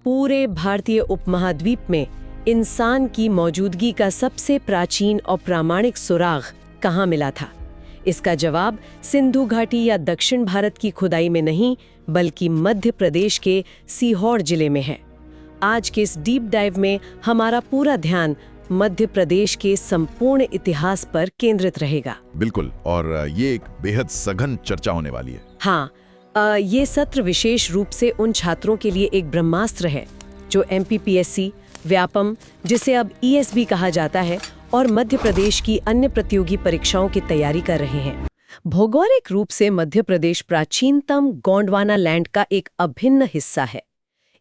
पूरे भारतीय उपमहाद्वीप में इंसान की मौजूदगी का सबसे प्राचीन और प्रामाणिक सुराग कहाँ मिला था? इसका जवाब सिंधु घाटी या दक्षिण भारत की खुदाई में नहीं, बल्कि मध्य प्रदेश के सीहोर जिले में है। आज के इस डीप डाइव में हमारा पूरा ध्यान मध्य प्रदेश के संपूर्ण इतिहास पर केंद्रित रहेगा। बिल्कुल, और ये एक बेहद सघन चर्चा होने वाली है। हाँ, ये सत्र विशेष रूप से उन छात्रों के लिए एक ब्रह्मास्त्र है जो MPPSC, व्यापम, जिसे अब ESB कहा जाता है, और मध्य प्रदेश की अन्य प्रतियोगी परीक्षाओं की तैयारी कर रहे हैं। भौगोलिक रूप से मध्य प्रदेश प्राचीनतम गोंडवाना लैंड का एक अभिन्न हिस्सा है।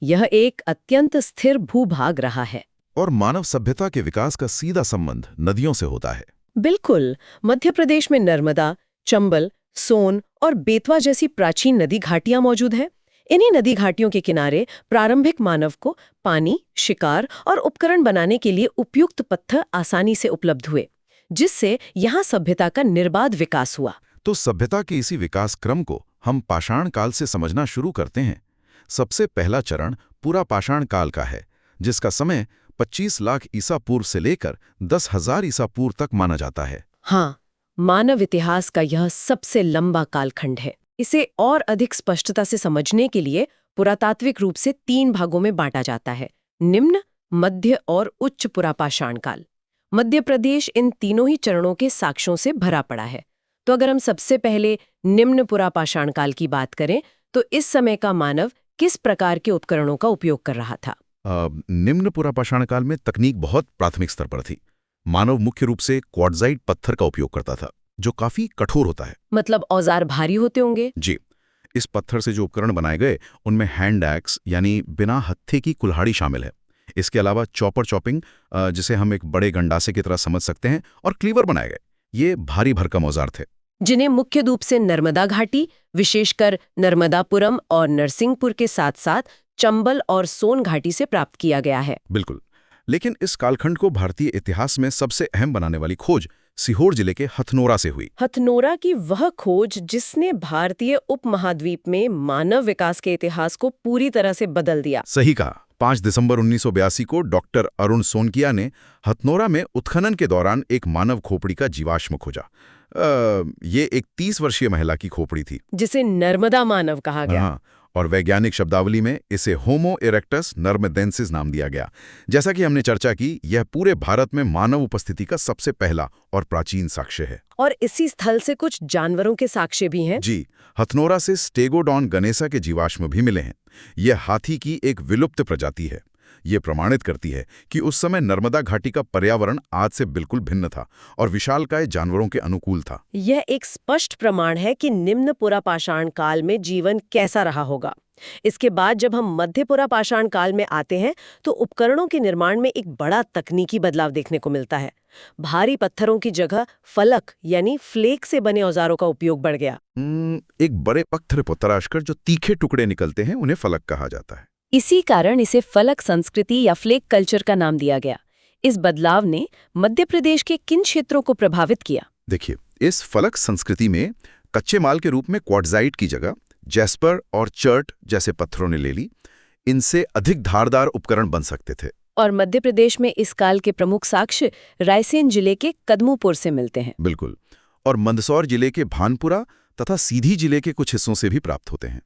यह एक अत्यंत स्थिर भूभाग रहा है और मानव सभ्यता के विकास का सीधा संबंध नदियों से होता है। बिल्कुल, मध्य प्रदेश में नर्मदा, चंबल, सोन और बेतवा जैसी प्राचीन नदी घाटियां मौजूद हैं। इन्हीं नदी घाटियों के किनारे प्रारंभिक मानव को पानी, शिकार और उपकरण बनाने के लिए उपयुक्त पत्थर आसानी से उपलब्ध हुए, जिससे यहाँ सभ्यता का निर्बाध विकास हुआ। तो सभ्यता के इसी विकास क्रम को हम पाषाण काल से समझना शुरू करते हैं। सबसे पहला चरण पूरा पाषाण काल का है, जिसका समय 25 लाख ईसा पूर्व से लेकर 10,000 ईसा पूर्व तक माना जाता है। हाँ, मानव इतिहास का यह सबसे लंबा कालखंड है। इसे और अधिक स्पष्टता से समझने के लिए पुरातात्विक रूप से 3 भागों में बांटा जाता है: निम्न, मध्य और उच्च पुरापाषाण काल। मध्य प्रदेश इन तीनों ही चरणों के साक्ष्यों से भरा पड़ा है। तो अगर हम सबसे पहले निम्न पुरापाषाण काल की बात करें, तो इस समय का मानव किस प्रकार के उपकरणों का उपयोग कर रहा था? निम्न पुरापाषाण काल में तकनीक बहुत प्राथमिक स्तर पर थी। मानव मुख्य रूप से क्वार्ट्जाइट पत्थर का उपयोग करता था, जो काफी कठोर होता है। मतलब औजार भारी होते होंगे? जी, इस पत्थर से जो उपकरण बनाए गए उनमें हैंड एक्स यानी बिना हत्थे की कुल्हाड़ी शामिल है। इसके अलावा चॉपर चॉपिंग, जिसे हम एक बड़े गंडासे की तरह समझ सकते हैं, और क्लीवर बनाए गए। ये भारी भरकम औजार थे, जिन्हें मुख्य रूप से नर्मदा घाटी, विशेषकर नर्मदापुरम और नरसिंहपुर के साथ साथ चंबल और सोन घाटी से प्राप्त किया गया है। बिल्कुल, लेकिन इस कालखंड को भारतीय इतिहास में सबसे अहम बनाने वाली खोज सीहोर जिले के हथनोरा से हुई। हथनोरा की वह खोज जिसने भारतीय उपमहाद्वीप में मानव विकास के इतिहास को पूरी तरह से बदल दिया। सही कहा। 5 दिसंबर 1982 को डॉक्टर अरुण सोनकिया ने हथनोरा में उत्खनन के दौरान एक मानव खोपड़ी का जीवाश्म खोजा। ये एक 30 वर्षीय महिला की खोपड़ी थी, जिसे नर्मदा मानव कहा गया। हाँ, और वैज्ञानिक शब्दावली में इसे होमो इरेक्टस नर्मदेंसिस नाम दिया गया। जैसा कि हमने चर्चा की, यह पूरे भारत में मानव उपस्थिति का सबसे पहला और प्राचीन साक्ष्य है। और इसी स्थल से कुछ जानवरों के साक्ष्य भी हैं। जी, हथनोरा से स्टेगोडॉन गनेसा के जीवाश्म भी मिले हैं। यह हाथी की एक विलुप्त प्रजाति है। ये प्रमाणित करती है कि उस समय नर्मदा घाटी का पर्यावरण आज से बिल्कुल भिन्न था और विशालकाय जानवरों के अनुकूल था। यह एक स्पष्ट प्रमाण है कि निम्न पुरापाषाण काल में जीवन कैसा रहा होगा। इसके बाद जब हम मध्य पुरापाषाण काल में आते हैं, तो उपकरणों के निर्माण में एक बड़ा तकनीकी बदलाव देखने को मिलता है। भारी पत्थरों की जगह फलक यानी फ्लेक से बने औजारों का उपयोग बढ़ गया। एक बड़े पत्थर को तराशकर जो तीखे टुकड़े निकलते हैं, उन्हें फलक कहा जाता है। इसी कारण इसे फलक संस्कृति या फ्लेक कल्चर का नाम दिया गया। इस बदलाव ने मध्य प्रदेश के किन क्षेत्रों को प्रभावित किया? देखिए, इस फलक संस्कृति में कच्चे माल के रूप में क्वार्ट्जाइट की जगह जैस्पर और चर्ट जैसे पत्थरों ने ले ली। इनसे अधिक धारदार उपकरण बन सकते थे। और मध्य प्रदेश में इस काल के प्रमुख साक्ष्य रायसेन जिले के कदमूपुर से मिलते हैं। बिल्कुल, और मंदसौर जिले के भानपुरा तथा सीधी जिले के कुछ हिस्सों से भी प्राप्त होते हैं।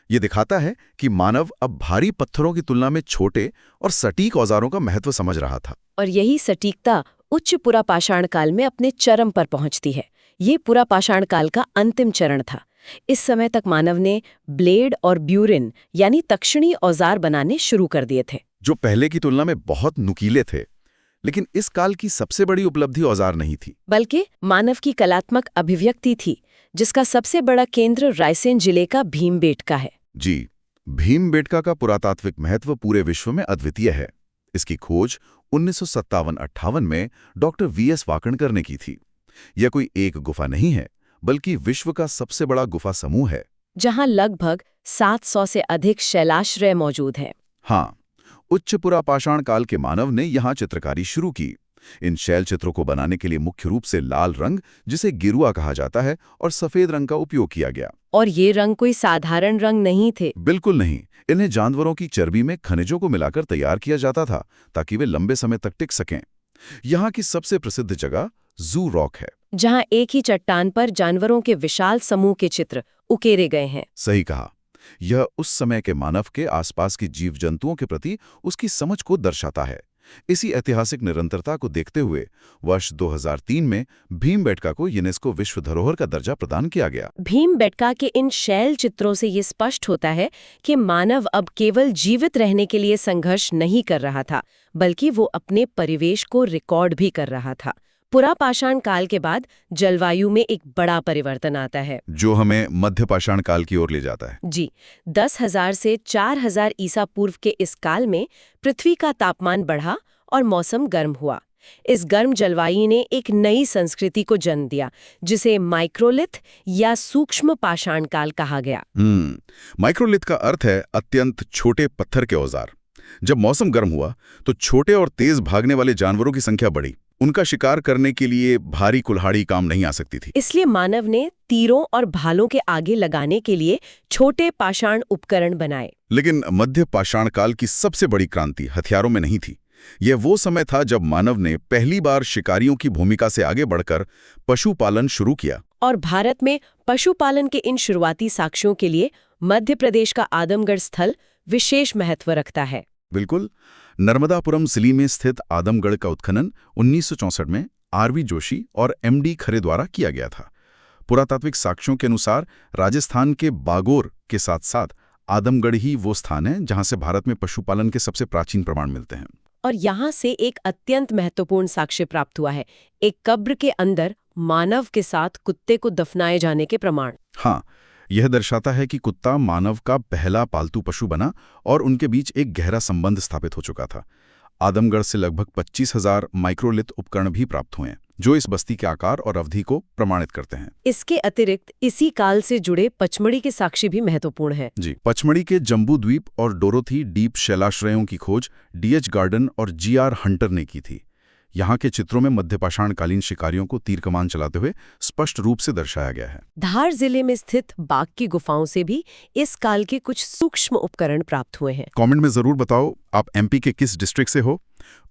ये दिखाता है कि मानव अब भारी पत्थरों की तुलना में छोटे और सटीक औजारों का महत्व समझ रहा था। और यही सटीकता उच्च पुरापाषाण काल में अपने चरम पर पहुंचती है। ये पुरापाषाण काल का अंतिम चरण था। इस समय तक मानव ने ब्लेड और ब्यूरिन यानी तक्षणी औजार बनाने शुरू कर दिए थे, जो पहले की तुलना में बहुत नुकीले थे। लेकिन इस काल की सबसे बड़ी उपलब्धि औजार नहीं थी, बल्कि मानव की कलात्मक अभिव्यक्ति थी, जिसका सबसे बड़ा केंद्र रायसेन जिले का भीमबेटका है। जी, भीमबेटका का पुरातात्विक महत्व पूरे विश्व में अद्वितीय है। इसकी खोज 1957-58 में डॉक्टर VS वाकणकर ने की थी। यह कोई एक गुफा नहीं है, बल्कि विश्व का सबसे बड़ा गुफा समूह है, जहां लगभग 700 से अधिक शैलाश्रय मौजूद हैं। हाँ, उच्च पुरापाषाण काल के मानव ने यहाँ चित्रकारी शुरू की। इन शैल चित्रों को बनाने के लिए मुख्य रूप से लाल रंग, जिसे गिरुआ कहा जाता है, और सफेद रंग का उपयोग किया गया। और ये रंग कोई साधारण रंग नहीं थे। बिल्कुल नहीं, इन्हें जानवरों की चर्बी में खनिजों को मिलाकर तैयार किया जाता था ताकि वे लंबे समय तक टिक सकें। यहाँ की सबसे प्रसिद्ध जगह जू रॉक है। जहां एक ही चट्टान पर जानवरों के विशाल समूह के चित्र उकेरे गए हैं। सही कहा। यह उस समय के मानव के आसपास के जीव जंतुओं के प्रति उसकी समझ को दर्शाता है। इसी ऐतिहासिक निरंतरता को देखते हुए वर्ष 2003 में भीमबेटका को यूनेस्को विश्व धरोहर का दर्जा प्रदान किया गया। भीमबेटका के इन शैल चित्रों से ये स्पष्ट होता है कि मानव अब केवल जीवित रहने के लिए संघर्ष नहीं कर रहा था, बल्कि वो अपने परिवेश को रिकॉर्ड भी कर रहा था। पुरा पाषाण काल के बाद जलवायु में एक बड़ा परिवर्तन आता है, जो हमें मध्य पाषाण काल की ओर ले जाता है। जी। 10,000 से 4,000 ईसा पूर्व के इस काल में पृथ्वी का तापमान बढ़ा और मौसम गर्म हुआ। इस गर्म जलवायु ने एक नई संस्कृति को जन्म दिया, जिसे माइक्रोलिथ या सूक्ष्म पाषाण काल कहा गया। माइक्रोलिथ का अर्थ है अत्यंत छोटे पत्थर के औजार। जब मौसम गर्म हुआ तो छोटे और तेज भागने वाले जानवरों की संख्या बढ़ी। उनका शिकार करने के लिए भारी कुल्हाड़ी काम नहीं आ सकती थी। इसलिए मानव ने तीरों और भालों के आगे लगाने के लिए छोटे पाषाण उपकरण बनाए। लेकिन मध्य पाषाण काल की सबसे बड़ी क्रांति हथियारों में नहीं थी। यह वो समय था जब मानव ने पहली बार शिकारियों की भूमिका से आगे बढ़कर पशुपालन शुरू किया। और भारत में पशुपालन के इन शुरुआती साक्ष्यों के लिए मध्य प्रदेश का आदमगढ़ स्थल विशेष महत्व रखता है। बिल्कुल। नर्मदापुरम जिले में स्थित आदमगढ़ का उत्खनन 1964 में आरवी जोशी और एमडी खरे द्वारा किया गया था। पुरातात्विक साक्ष्यों के अनुसार राजस्थान के बागोर के साथ साथ आदमगढ़ ही वो स्थान है जहां से भारत में पशुपालन के सबसे प्राचीन प्रमाण मिलते हैं। और यहाँ से एक अत्यंत महत्वपूर्ण साक्ष्य प्राप्त हुआ है, एक कब्र के अंदर मानव के साथ कुत्ते को दफनाए जाने के प्रमाण। हाँ, यह दर्शाता है कि कुत्ता मानव का पहला पालतू पशु बना और उनके बीच एक गहरा संबंध स्थापित हो चुका था। आदमगढ़ से लगभग 25,000 माइक्रोलिथ उपकरण भी प्राप्त हुए हैं, जो इस बस्ती के आकार और अवधि को प्रमाणित करते हैं। इसके अतिरिक्त इसी काल से जुड़े पचमढ़ी के साक्ष्य भी महत्वपूर्ण हैं। जी, पचमढ़ी के जम्बू द्वीप और डोरोथी डीप शैलाश्रयों की खोज डीएच गार्डन और जीआर हंटर ने की थी। यहाँ के चित्रों में मध्यपाषाणकालीन शिकारियों को तीर कमान चलाते हुए स्पष्ट रूप से दर्शाया गया है। धार जिले में स्थित बाघ की गुफाओं से भी इस काल के कुछ सूक्ष्म उपकरण प्राप्त हुए हैं। कमेंट में जरूर बताओ आप एमपी के किस डिस्ट्रिक्ट से हो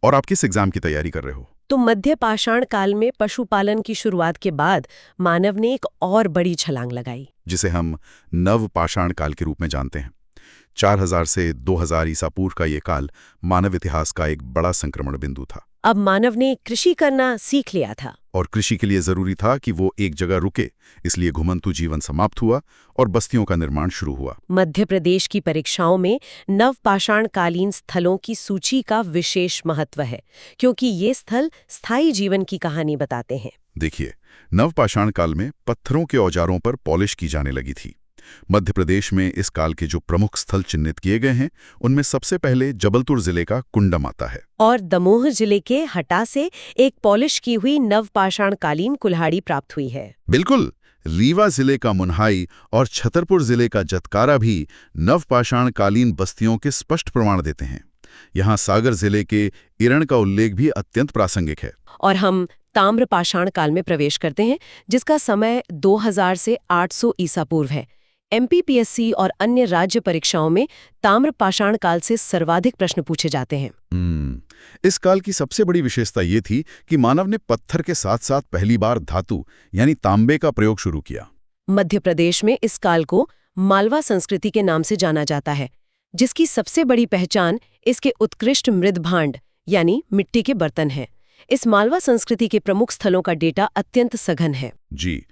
और आप किस एग्जाम की तैयारी कर रहे हो। तो मध्य पाषाण काल में पशुपालन की शुरुआत के बाद मानव ने एक और बड़ी छलांग लगाई, जिसे हम नव पाषाण काल के रूप में जानते हैं। 4000 से 2000 ईसा पूर्व का ये काल मानव इतिहास का एक बड़ा संक्रमण बिंदु था। अब मानव ने कृषि करना सीख लिया था और कृषि के लिए जरूरी था कि वो एक जगह रुके, इसलिए घुमंतु जीवन समाप्त हुआ और बस्तियों का निर्माण शुरू हुआ। मध्य प्रदेश की परीक्षाओं में नवपाषाणकालीन स्थलों की सूची का विशेष महत्व है, क्योंकि ये स्थल स्थायी जीवन की कहानी बताते हैं। देखिए, नवपाषाण काल में पत्थरों के औजारों पर पॉलिश की जाने लगी थी। मध्य प्रदेश में इस काल के जो प्रमुख स्थल चिन्हित किए गए हैं, उनमें सबसे पहले जबलपुर जिले का कुंडम आता है। और दमोह जिले के हटा से एक पॉलिश की हुई नवपाषाणकालीन कुल्हाड़ी प्राप्त हुई है। बिल्कुल। रीवा जिले का मुन्हाई और छतरपुर जिले का जतकारा भी नवपाषाणकालीन बस्तियों के स्पष्ट प्रमाण देते हैं। यहाँ सागर जिले के इरण का उल्लेख भी अत्यंत प्रासंगिक है। और हम ताम्रपाषाण काल में प्रवेश करते हैं, जिसका समय 2000 से 800 ईसा पूर्व है। एमपीपीएससी और अन्य राज्य परीक्षाओं में ताम्रपाषाण काल से सर्वाधिक प्रश्न पूछे जाते हैं। इस काल की सबसे बड़ी विशेषता ये थी कि मानव ने पत्थर के साथ साथ पहली बार धातु यानी तांबे का प्रयोग शुरू किया। मध्य प्रदेश में इस काल को मालवा संस्कृति के नाम से जाना जाता है, जिसकी सबसे बड़ी पहचान इसके उत्कृष्ट मृदभांड यानी मिट्टी के बर्तन है। इस मालवा संस्कृति के प्रमुख स्थलों का डेटा अत्यंत सघन है। जी,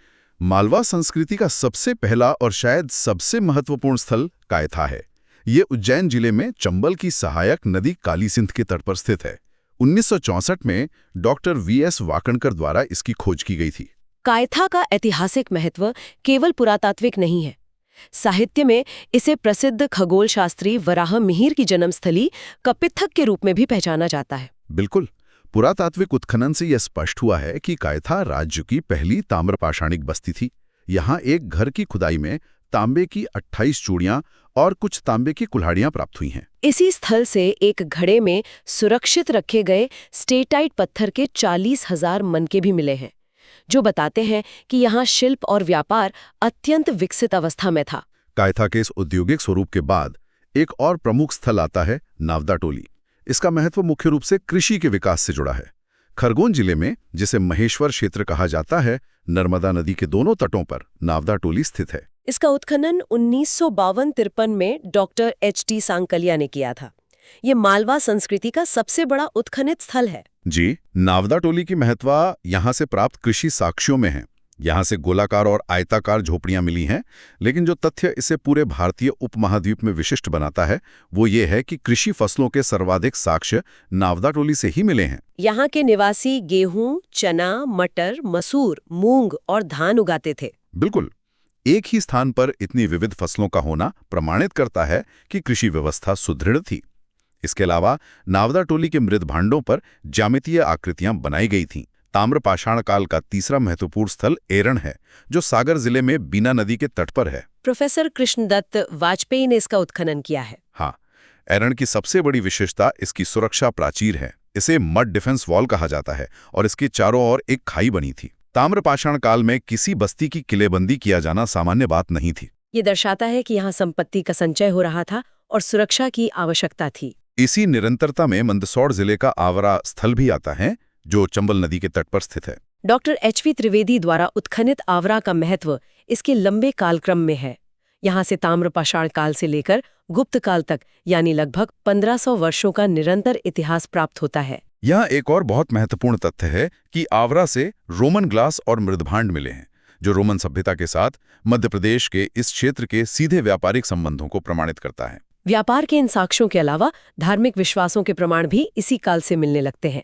मालवा संस्कृति का सबसे पहला और शायद सबसे महत्वपूर्ण स्थल कायथा है। ये उज्जैन जिले में चंबल की सहायक नदी काली सिंध के तट पर स्थित है। 1964 में डॉक्टर वीएस वाकणकर द्वारा इसकी खोज की गई थी। कायथा का ऐतिहासिक महत्व केवल पुरातात्विक नहीं है। साहित्य में इसे प्रसिद्ध खगोल शास्त्री वराह मिहिर की जन्मस्थली कपित्थक के रूप में भी पहचाना जाता है। बिल्कुल। पुरातात्विक उत्खनन से यह स्पष्ट हुआ है कि कायथा राज्य की पहली ताम्रपाषाणिक बस्ती थी। यहाँ एक घर की खुदाई में तांबे की 28 चूड़ियां और कुछ तांबे की कुल्हाड़ियां प्राप्त हुई हैं। इसी स्थल से एक घड़े में सुरक्षित रखे गए स्टेटाइट पत्थर के 40,000 मनके भी मिले हैं, जो बताते हैं कि यहाँ शिल्प और व्यापार अत्यंत विकसित अवस्था में था। कायथा के इस औद्योगिक स्वरूप के बाद एक और प्रमुख स्थल आता है नावदा टोली। इसका महत्व मुख्य रूप से कृषि के विकास से जुड़ा है। खरगोन जिले में, जिसे महेश्वर क्षेत्र कहा जाता है, नर्मदा नदी के दोनों तटों पर नावदा टोली स्थित है। इसका उत्खनन 1952-53 में डॉक्टर H.T. सांकलिया ने किया था। ये मालवा संस्कृति का सबसे बड़ा उत्खनित स्थल है। जी, नावदा टोली की महत्व यहाँ से प्राप्त कृषि साक्ष्यों में है। यहाँ से गोलाकार और आयताकार झोपड़ियां मिली हैं, लेकिन जो तथ्य इसे पूरे भारतीय उपमहाद्वीप में विशिष्ट बनाता है वो ये है कि कृषि फसलों के सर्वाधिक साक्ष्य नावदा टोली से ही मिले हैं। यहाँ के निवासी गेहूं, चना, मटर, मसूर, मूंग और धान उगाते थे। बिल्कुल, एक ही स्थान पर इतनी विविध फसलों का होना प्रमाणित करता है कि कृषि व्यवस्था सुदृढ़ थी। इसके अलावा नावदा टोली के मृद भांडों पर ज्यामितीय आकृतियां बनाई गई थीं। ताम्रपाषाण काल का तीसरा महत्वपूर्ण स्थल एरण है, जो सागर जिले में बीना नदी के तट पर है। प्रोफेसर कृष्णदत्त वाजपेयी ने इसका उत्खनन किया है। हाँ, एरण की सबसे बड़ी विशेषता इसकी सुरक्षा प्राचीर है। इसे मड डिफेंस वॉल कहा जाता है और इसके चारों ओर एक खाई बनी थी। ताम्रपाषाण काल में किसी बस्ती की किलेबंदी किया जाना सामान्य बात नहीं थी। ये दर्शाता है कि यहाँ संपत्ति का संचय हो रहा था और सुरक्षा की आवश्यकता थी। इसी निरंतरता में मंदसौर जिले का आवरा स्थल भी आता है, जो चंबल नदी के तट पर स्थित है। Doctor H.V. त्रिवेदी द्वारा उत्खनित आवरा का महत्व इसके लंबे कालक्रम में है। यहाँ से ताम्रपाषाण काल से लेकर गुप्त काल तक, यानी लगभग 1500 वर्षों का निरंतर इतिहास प्राप्त होता है। यहाँ एक और बहुत महत्वपूर्ण तथ्य है कि आवरा से रोमन ग्लास और मृदभांड मिले हैं, जो रोमन सभ्यता के साथ मध्य प्रदेश के इस क्षेत्र के सीधे व्यापारिक संबंधों को प्रमाणित करता है। व्यापार के इन साक्ष्यों के अलावा धार्मिक विश्वासों के प्रमाण भी इसी काल से मिलने लगते हैं।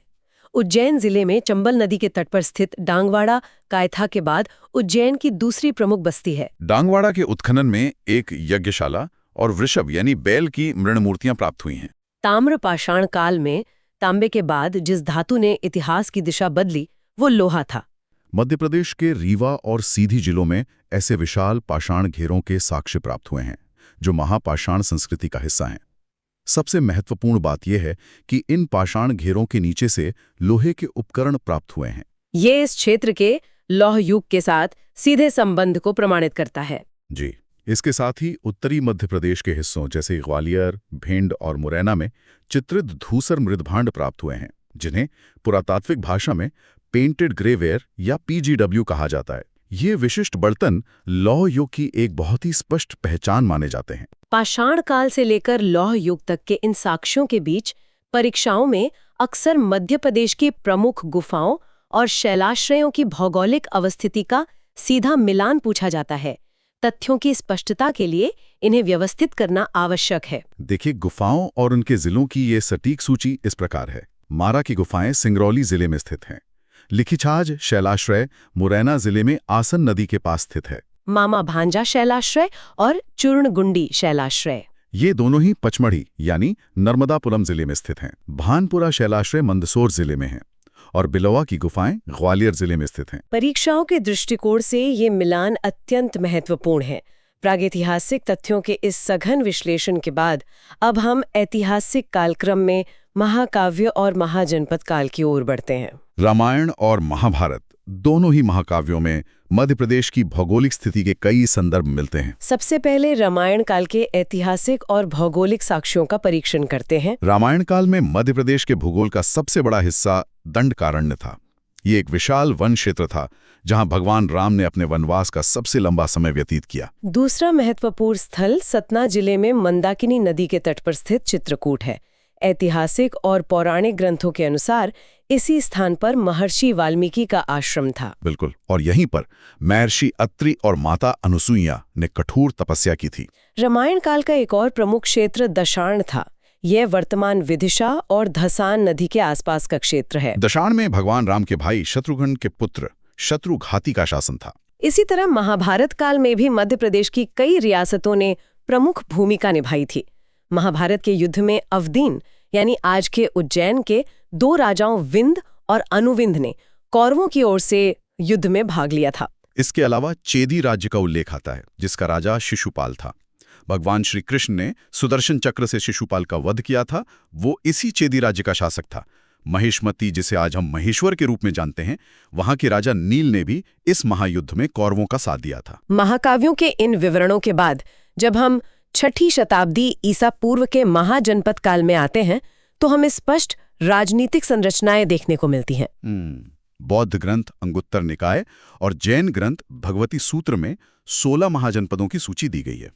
उज्जैन जिले में चंबल नदी के तट पर स्थित डांगवाड़ा कायथा के बाद उज्जैन की दूसरी प्रमुख बस्ती है। डांगवाड़ा के उत्खनन में एक यज्ञशाला और वृषभ यानी बैल की मृणमूर्तियां प्राप्त हुई हैं। ताम्रपाषाण काल में तांबे के बाद जिस धातु ने इतिहास की दिशा बदली वो लोहा था। मध्य प्रदेश के रीवा और सीधी जिलों में ऐसे विशाल पाषाण घेरों के साक्ष्य प्राप्त हुए हैं, जो महापाषाण संस्कृति का हिस्सा हैं। सबसे महत्वपूर्ण बात यह है कि इन पाषाण घेरों के नीचे से लोहे के उपकरण प्राप्त हुए हैं। ये इस क्षेत्र के लौह युग के साथ सीधे संबंध को प्रमाणित करता है। जी, इसके साथ ही उत्तरी मध्य प्रदेश के हिस्सों जैसे ग्वालियर, भिंड और मुरैना में चित्रित धूसर मृदभांड प्राप्त हुए हैं, जिन्हें पुरातात्विक भाषा में पेंटेड ग्रेवेयर या PGW कहा जाता है। ये विशिष्ट बर्तन लौह युग की एक बहुत ही स्पष्ट पहचान माने जाते हैं। पाषाण काल से लेकर लौह युग तक के इन साक्ष्यों के बीच परीक्षाओं में अक्सर मध्य प्रदेश की प्रमुख गुफाओं और शैलाश्रयों की भौगोलिक अवस्थिति का सीधा मिलान पूछा जाता है। तथ्यों की स्पष्टता के लिए इन्हें व्यवस्थित करना आवश्यक है। देखिए, गुफाओं और उनके जिलों की ये सटीक सूची इस प्रकार है। मारा की गुफाएं सिंगरौली जिले में स्थित हैं। लिखिछाज शैलाश्रय मुरैना जिले में आसन नदी के पास स्थित है। मामा भांजा शैलाश्रय और चूर्णगुंडी शैलाश्रय ये दोनों ही पचमढ़ी यानी नर्मदापुरम जिले में स्थित हैं। भानपुरा शैलाश्रय मंदसौर जिले में है और बिलवा की गुफाएं ग्वालियर जिले में स्थित हैं। परीक्षाओं के दृष्टिकोण से ये मिलान अत्यंत महत्वपूर्ण है। प्रागैतिहासिक तथ्यों के इस सघन विश्लेषण के बाद अब हम ऐतिहासिक कालक्रम में महाकाव्य और महाजनपद काल की ओर बढ़ते हैं। रामायण और महाभारत दोनों ही महाकाव्यों में मध्य प्रदेश की भौगोलिक स्थिति के कई संदर्भ मिलते हैं। सबसे पहले रामायण काल के ऐतिहासिक और भौगोलिक साक्ष्यों का परीक्षण करते हैं। रामायण काल में मध्य प्रदेश के भूगोल का सबसे बड़ा हिस्सा दंडकारण्य था। ये एक विशाल वन क्षेत्र था जहां भगवान राम ने अपने वनवास का सबसे लंबा समय व्यतीत किया। दूसरा महत्वपूर्ण स्थल सतना जिले में मंदाकिनी नदी के तट पर स्थित चित्रकूट है। ऐतिहासिक और पौराणिक ग्रंथों के अनुसार इसी स्थान पर महर्षि वाल्मीकि का आश्रम था। बिल्कुल, और यहीं पर महर्षि अत्रि और माता अनुसुईया ने कठोर तपस्या की थी। रामायण काल का एक और प्रमुख क्षेत्र दशार्ण था। यह वर्तमान विदिशा और धसान नदी के आसपास का क्षेत्र है। दशार्ण में भगवान राम के भाई शत्रुघ्न के पुत्र शत्रुघाती का शासन था। इसी तरह महाभारत काल में भी मध्य प्रदेश की कई रियासतों ने प्रमुख भूमिका निभाई थी। महाभारत के युद्ध में अवधीन यानी आज के उज्जैन के दो राजाओं विंद और अनुविंद ने कौरवों की ओर से युद्ध में भाग लिया था। इसके अलावा चेदी राज्य का उल्लेख आता है, जिसका राजा शिशुपाल था। भगवान श्री कृष्ण ने सुदर्शन चक्र से शिशुपाल का वध किया था। वो इसी चेदी राज्य का शासक था। महिष्मती, जिसे आज हम महेश्वर के रूप में जानते हैं, वहां के राजा नील ने भी इस महायुद्ध में कौरवों का साथ दिया था। महाकाव्यों के इन विवरणों के बाद जब हम 6ठी शताब्दी ईसा पूर्व के महाजनपद काल में आते हैं तो हमें स्पष्ट राजनीतिक संरचनाएं देखने को मिलती हैं। बौद्ध ग्रंथ अंगुत्तर निकाय और जैन ग्रंथ भगवती सूत्र में 16 महाजनपदों की सूची दी गई है।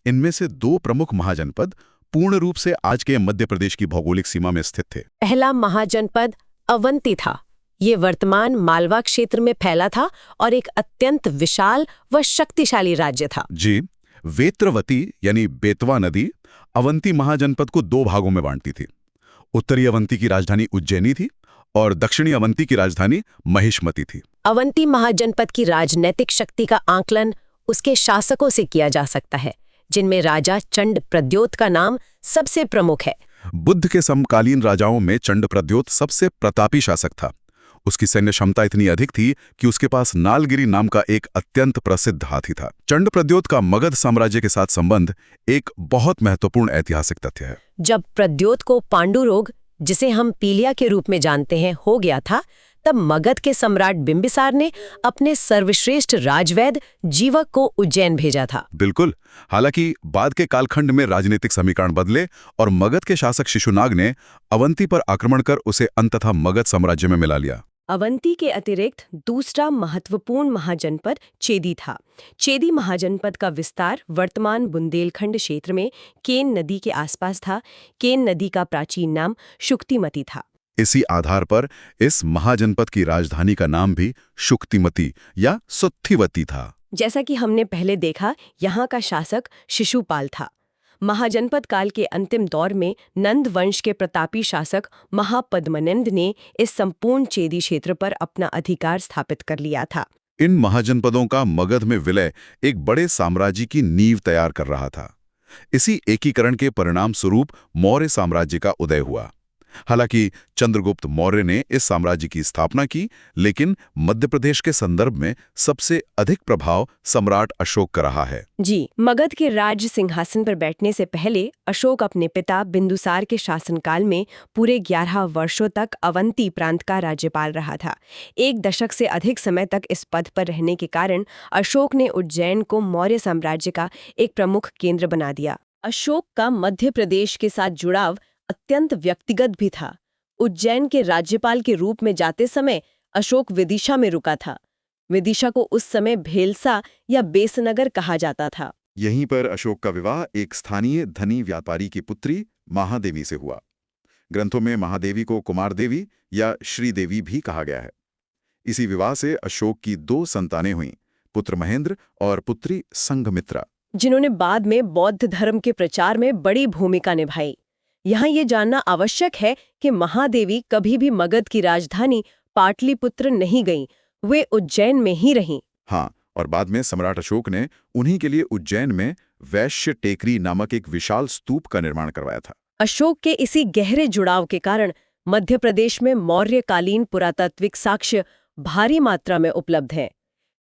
इनमें से 2 प्रमुख महाजनपद पूर्ण रूप से आज के मध्य प्रदेश की भौगोलिक सीमा में स्थित थे। पहला महाजनपद अवंती था। ये वर्तमान मालवा क्षेत्र में फैला था और एक अत्यंत विशाल व शक्तिशाली राज्य था। जी, वेत्रवती यानी बेतवा नदी अवंती महाजनपद को 2 भागों में बांटती थी। उत्तरी अवंती की राजधानी उज्जैनी थी और दक्षिणी अवंती की राजधानी महिष्मती थी। अवंती महाजनपद की राजनैतिक शक्ति का आकलन उसके शासकों से किया जा सकता है, जिनमें राजा चंड प्रद्योत का नाम सबसे प्रमुख है। बुद्ध के समकालीन राजाओं में चंड प्रद्योत सबसे प्रतापी शासक था। उसकी सैन्य क्षमता इतनी अधिक थी कि उसके पास नालगिरी नाम का एक अत्यंत प्रसिद्ध हाथी था। चंड प्रद्योत का मगध साम्राज्य के साथ संबंध एक बहुत महत्वपूर्ण ऐतिहासिक तथ्य है। जब प्रद्योत को पांडु रोग, जिसे हम पीलिया के रूप में जानते हैं, हो गया था, तब मगध के सम्राट बिंबिसार ने अपने सर्वश्रेष्ठ राजवैद्य जीवक को उज्जैन भेजा था। बिल्कुल। हालांकि बाद के कालखंड में राजनीतिक समीकरण बदले और मगध के शासक शिशुनाग ने अवंती पर आक्रमण कर उसे अंततः मगध साम्राज्य में मिला लिया। अवंती के अतिरिक्त दूसरा महत्वपूर्ण महाजनपद चेदी था। चेदी महाजनपद का विस्तार वर्तमान बुंदेलखंड क्षेत्र में केन नदी के आसपास था। केन नदी का प्राचीन नाम शुक्तिमती था। इसी आधार पर इस महाजनपद की राजधानी का नाम भी शुक्तिमती या सुत्थिवती था। जैसा कि हमने पहले देखा, यहाँ का शासक शिशुपाल था। महाजनपद काल के अंतिम दौर में नंद वंश के प्रतापी शासक महापद्मनंद ने इस संपूर्ण चेदी क्षेत्र पर अपना अधिकार स्थापित कर लिया था। इन महाजनपदों का मगध में विलय एक बड़े साम्राज्य की नींव तैयार कर रहा था। इसी एकीकरण के परिणाम स्वरूप मौर्य साम्राज्य का उदय हुआ। हालांकि चंद्रगुप्त मौर्य ने इस साम्राज्य की स्थापना की, लेकिन मध्य प्रदेश के संदर्भ में सबसे अधिक प्रभाव सम्राट अशोक का रहा है। जी, मगध के राज्य सिंहासन पर बैठने से पहले अशोक अपने पिता बिंदुसार के शासनकाल में पूरे 11 वर्षों तक अवंती प्रांत का राज्यपाल रहा था। 1 दशक से अधिक समय तक इस पद पर रहने के कारण अशोक ने उज्जैन को मौर्य साम्राज्य का एक प्रमुख केंद्र बना दिया। अशोक का मध्य प्रदेश के साथ जुड़ाव अत्यंत व्यक्तिगत भी था। उज्जैन के राज्यपाल के रूप में जाते समय अशोक विदिशा में रुका था। विदिशा को उस समय भेलसा या बेसनगर कहा जाता था। यहीं पर अशोक का विवाह एक स्थानीय धनी व्यापारी की पुत्री महादेवी से हुआ। ग्रंथों में महादेवी को कुमार देवी या श्रीदेवी भी कहा गया है। इसी विवाह से अशोक की 2 संतानें हुईं, पुत्र महेंद्र और पुत्री संघमित्रा, जिन्होंने बाद में बौद्ध धर्म के प्रचार में बड़ी भूमिका निभाई। यहाँ ये जानना आवश्यक है कि महादेवी कभी भी मगध की राजधानी पाटलिपुत्र नहीं गईं, वे उज्जैन में ही रहीं। हाँ, और बाद में सम्राट अशोक ने उन्हीं के लिए उज्जैन में वैश्य टेकरी नामक एक विशाल स्तूप का निर्माण करवाया था। अशोक के इसी गहरे जुड़ाव के कारण मध्य प्रदेश में मौर्यकालीन पुरातात्विक साक्ष्य भारी मात्रा में उपलब्ध हैं।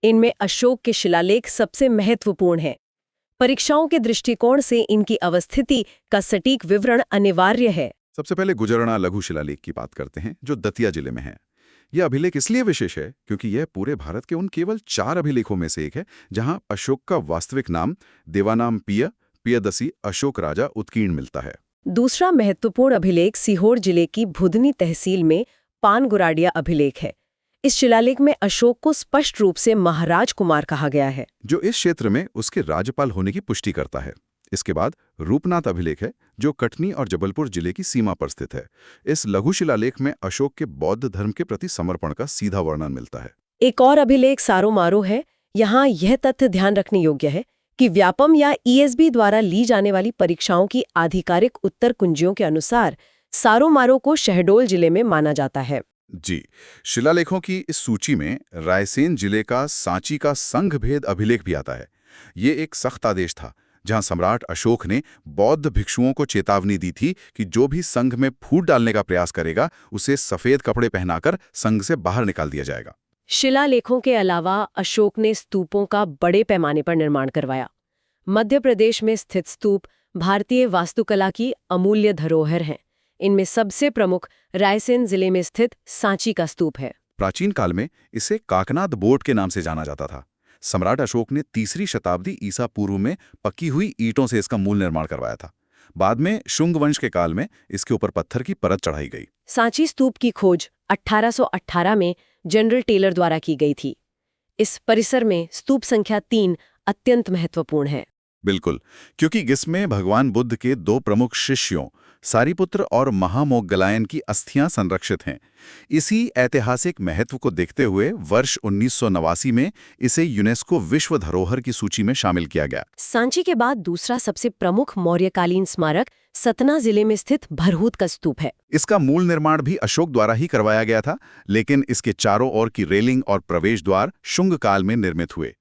इनमें अशोक के शिलालेख सबसे महत्वपूर्ण हैं। परीक्षाओं के दृष्टिकोण से इनकी अवस्थिति का सटीक विवरण अनिवार्य है। सबसे पहले गुजरना लघु शिलालेख की बात करते हैं, जो दतिया जिले में है। यह अभिलेख इसलिए विशेष है क्योंकि यह पूरे भारत के उन केवल 4 अभिलेखों में से एक है जहां अशोक का वास्तविक नाम देवानाम पियदसी अशोक राजा उत्कीर्ण मिलता है। दूसरा महत्वपूर्ण अभिलेख सीहोर जिले की भुदनी तहसील में पानगुराडिया अभिलेख है। इस शिलालेख में अशोक को स्पष्ट रूप से महाराज कुमार कहा गया है, जो इस क्षेत्र में उसके राज्यपाल होने की पुष्टि करता है। इसके बाद रूपनाथ अभिलेख है, जो कटनी और जबलपुर जिले की सीमा पर स्थित है। इस लघु शिलालेख में अशोक के बौद्ध धर्म के प्रति समर्पण का सीधा वर्णन मिलता है। एक और अभिलेख सारोमारो है। यहाँ यह तथ्य ध्यान रखने योग्य है कि व्यापम या ईएसबी द्वारा ली जाने वाली परीक्षाओं की आधिकारिक उत्तर कुंजियों के अनुसार सारोमारो को शहडोल जिले में माना जाता है। जी, शिलालेखों की इस सूची में रायसेन जिले का सांची का संघ भेद अभिलेख भी आता है। ये एक सख्त आदेश था जहां सम्राट अशोक ने बौद्ध भिक्षुओं को चेतावनी दी थी कि जो भी संघ में फूट डालने का प्रयास करेगा उसे सफेद कपड़े पहनाकर संघ से बाहर निकाल दिया जाएगा। शिलालेखों के अलावा अशोक ने स्तूपों का बड़े पैमाने पर निर्माण करवाया। मध्य प्रदेश में स्थित स्तूप भारतीय वास्तुकला की अमूल्य धरोहर हैं। इनमें सबसे प्रमुख रायसेन जिले में स्थित सांची का स्तूप है। प्राचीन काल में इसे काकनाद बोर्ड के नाम से जाना जाता था। सम्राट अशोक ने 3री शताब्दी ईसा पूर्व में पकी हुई ईंटों से इसका मूल निर्माण करवाया था। बाद में शुंग वंश के काल में इसके ऊपर पत्थर की परत चढ़ाई गई। सांची स्तूप की खोज 1818 में जनरल टेलर द्वारा की गई थी। इस परिसर में स्तूप संख्या 3 अत्यंत महत्वपूर्ण है। बिल्कुल, क्योंकि इसमें भगवान बुद्ध के 2 प्रमुख शिष्यों सारिपुत्र और महामोग्गलायन की अस्थियां संरक्षित हैं। इसी ऐतिहासिक महत्व को देखते हुए वर्ष 1989 में इसे यूनेस्को विश्व धरोहर की सूची में शामिल किया गया। सांची के बाद दूसरा सबसे प्रमुख मौर्यकालीन स्मारक सतना जिले में स्थित भरहूत का स्तूप है। इसका मूल निर्माण भी अशोक द्वारा ही करवाया गया था, लेकिन इसके चारों ओर की रेलिंग और प्रवेश द्वार शुंग काल में निर्मित हुए।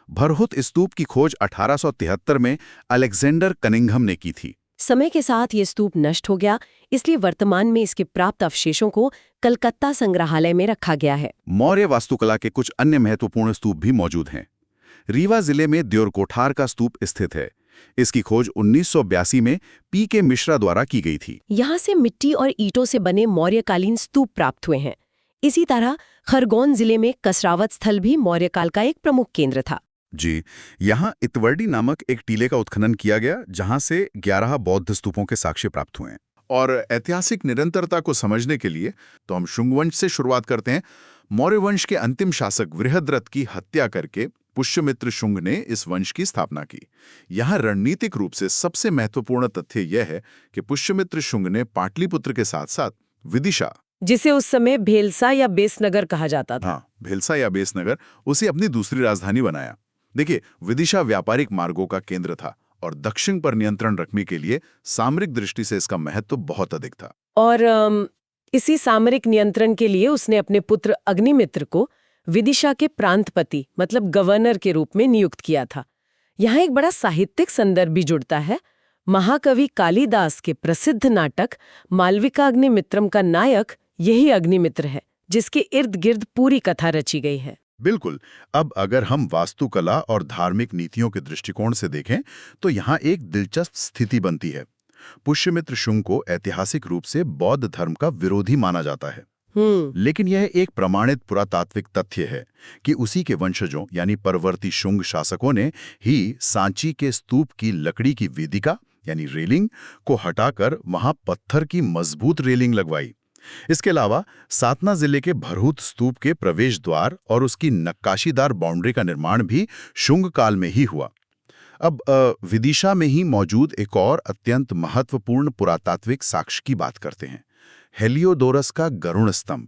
भरहूत स्तूप की खोज 1873 में अलेक्जेंडर कनिंघम ने की थी। समय के साथ ये स्तूप नष्ट हो गया, इसलिए वर्तमान में इसके प्राप्त अवशेषों को कलकत्ता संग्रहालय में रखा गया है। मौर्य वास्तुकला के कुछ अन्य महत्वपूर्ण स्तूप भी मौजूद हैं। रीवा जिले में द्योरकोठार का स्तूप स्थित है। इसकी खोज 1982 में पी.के. मिश्रा द्वारा की गई थी। यहाँ से मिट्टी और ईंटों से बने मौर्यकालीन स्तूप प्राप्त हुए हैं। इसी तरह खरगोन जिले में कसरावत स्थल भी मौर्यकाल का एक प्रमुख केंद्र था। जी, यहाँ इतवर्डी नामक एक टीले का उत्खनन किया गया, जहाँ से 11 बौद्ध स्तूपों के साक्ष्य प्राप्त हुए हैं। और ऐतिहासिक निरंतरता को समझने के लिए तो हम शुंग वंश से शुरुआत करते हैं। मौर्य वंश के अंतिम शासक वृहद्रथ की हत्या करके पुष्यमित्र शुंग ने इस वंश की स्थापना की। यहाँ रणनीतिक रूप से सबसे महत्वपूर्ण तथ्य यह है कि पुष्यमित्र शुंग ने पाटलिपुत्र के साथ साथ विदिशा, जिसे उस समय भेलसा या बेसनगर कहा जाता था, भेलसा या बेसनगर, उसे अपनी दूसरी राजधानी बनाया। देखिए, विदिशा व्यापारिक मार्गों का केंद्र था और दक्षिण पर नियंत्रण रखने के लिए सामरिक दृष्टि से इसका महत्व बहुत अधिक था। और इसी सामरिक नियंत्रण के लिए उसने अपने पुत्र अग्निमित्र को विदिशा के प्रांतपति मतलब गवर्नर के रूप में नियुक्त किया था। यहाँ एक बड़ा साहित्यिक संदर्भ भी जुड़ता है। महाकवि कालिदास के प्रसिद्ध नाटक मालविका अग्निमित्रम का नायक यही अग्निमित्र है, जिसके इर्द गिर्द पूरी कथा रची गई है। बिल्कुल। अब अगर हम वास्तुकला और धार्मिक नीतियों के दृष्टिकोण से देखें तो यहाँ एक दिलचस्प स्थिति बनती है। पुष्यमित्र शुंग को ऐतिहासिक रूप से बौद्ध धर्म का विरोधी माना जाता है, लेकिन यह एक प्रमाणित पुरातात्विक तथ्य है कि उसी के वंशजों यानी परवर्ती शुंग शासकों ने ही सांची के स्तूप की लकड़ी की वेदिका यानी रेलिंग को हटाकर वहां पत्थर की मजबूत रेलिंग लगवाई। इसके अलावा सातना जिले के भरहूत स्तूप के प्रवेश द्वार और उसकी नक्काशीदार बाउंड्री का निर्माण भी शुंग काल में ही हुआ। अब विदिशा में ही मौजूद एक और अत्यंत महत्वपूर्ण पुरातात्विक साक्ष्य की बात करते हैं, हेलियोडोरस का गरुड़ स्तंभ।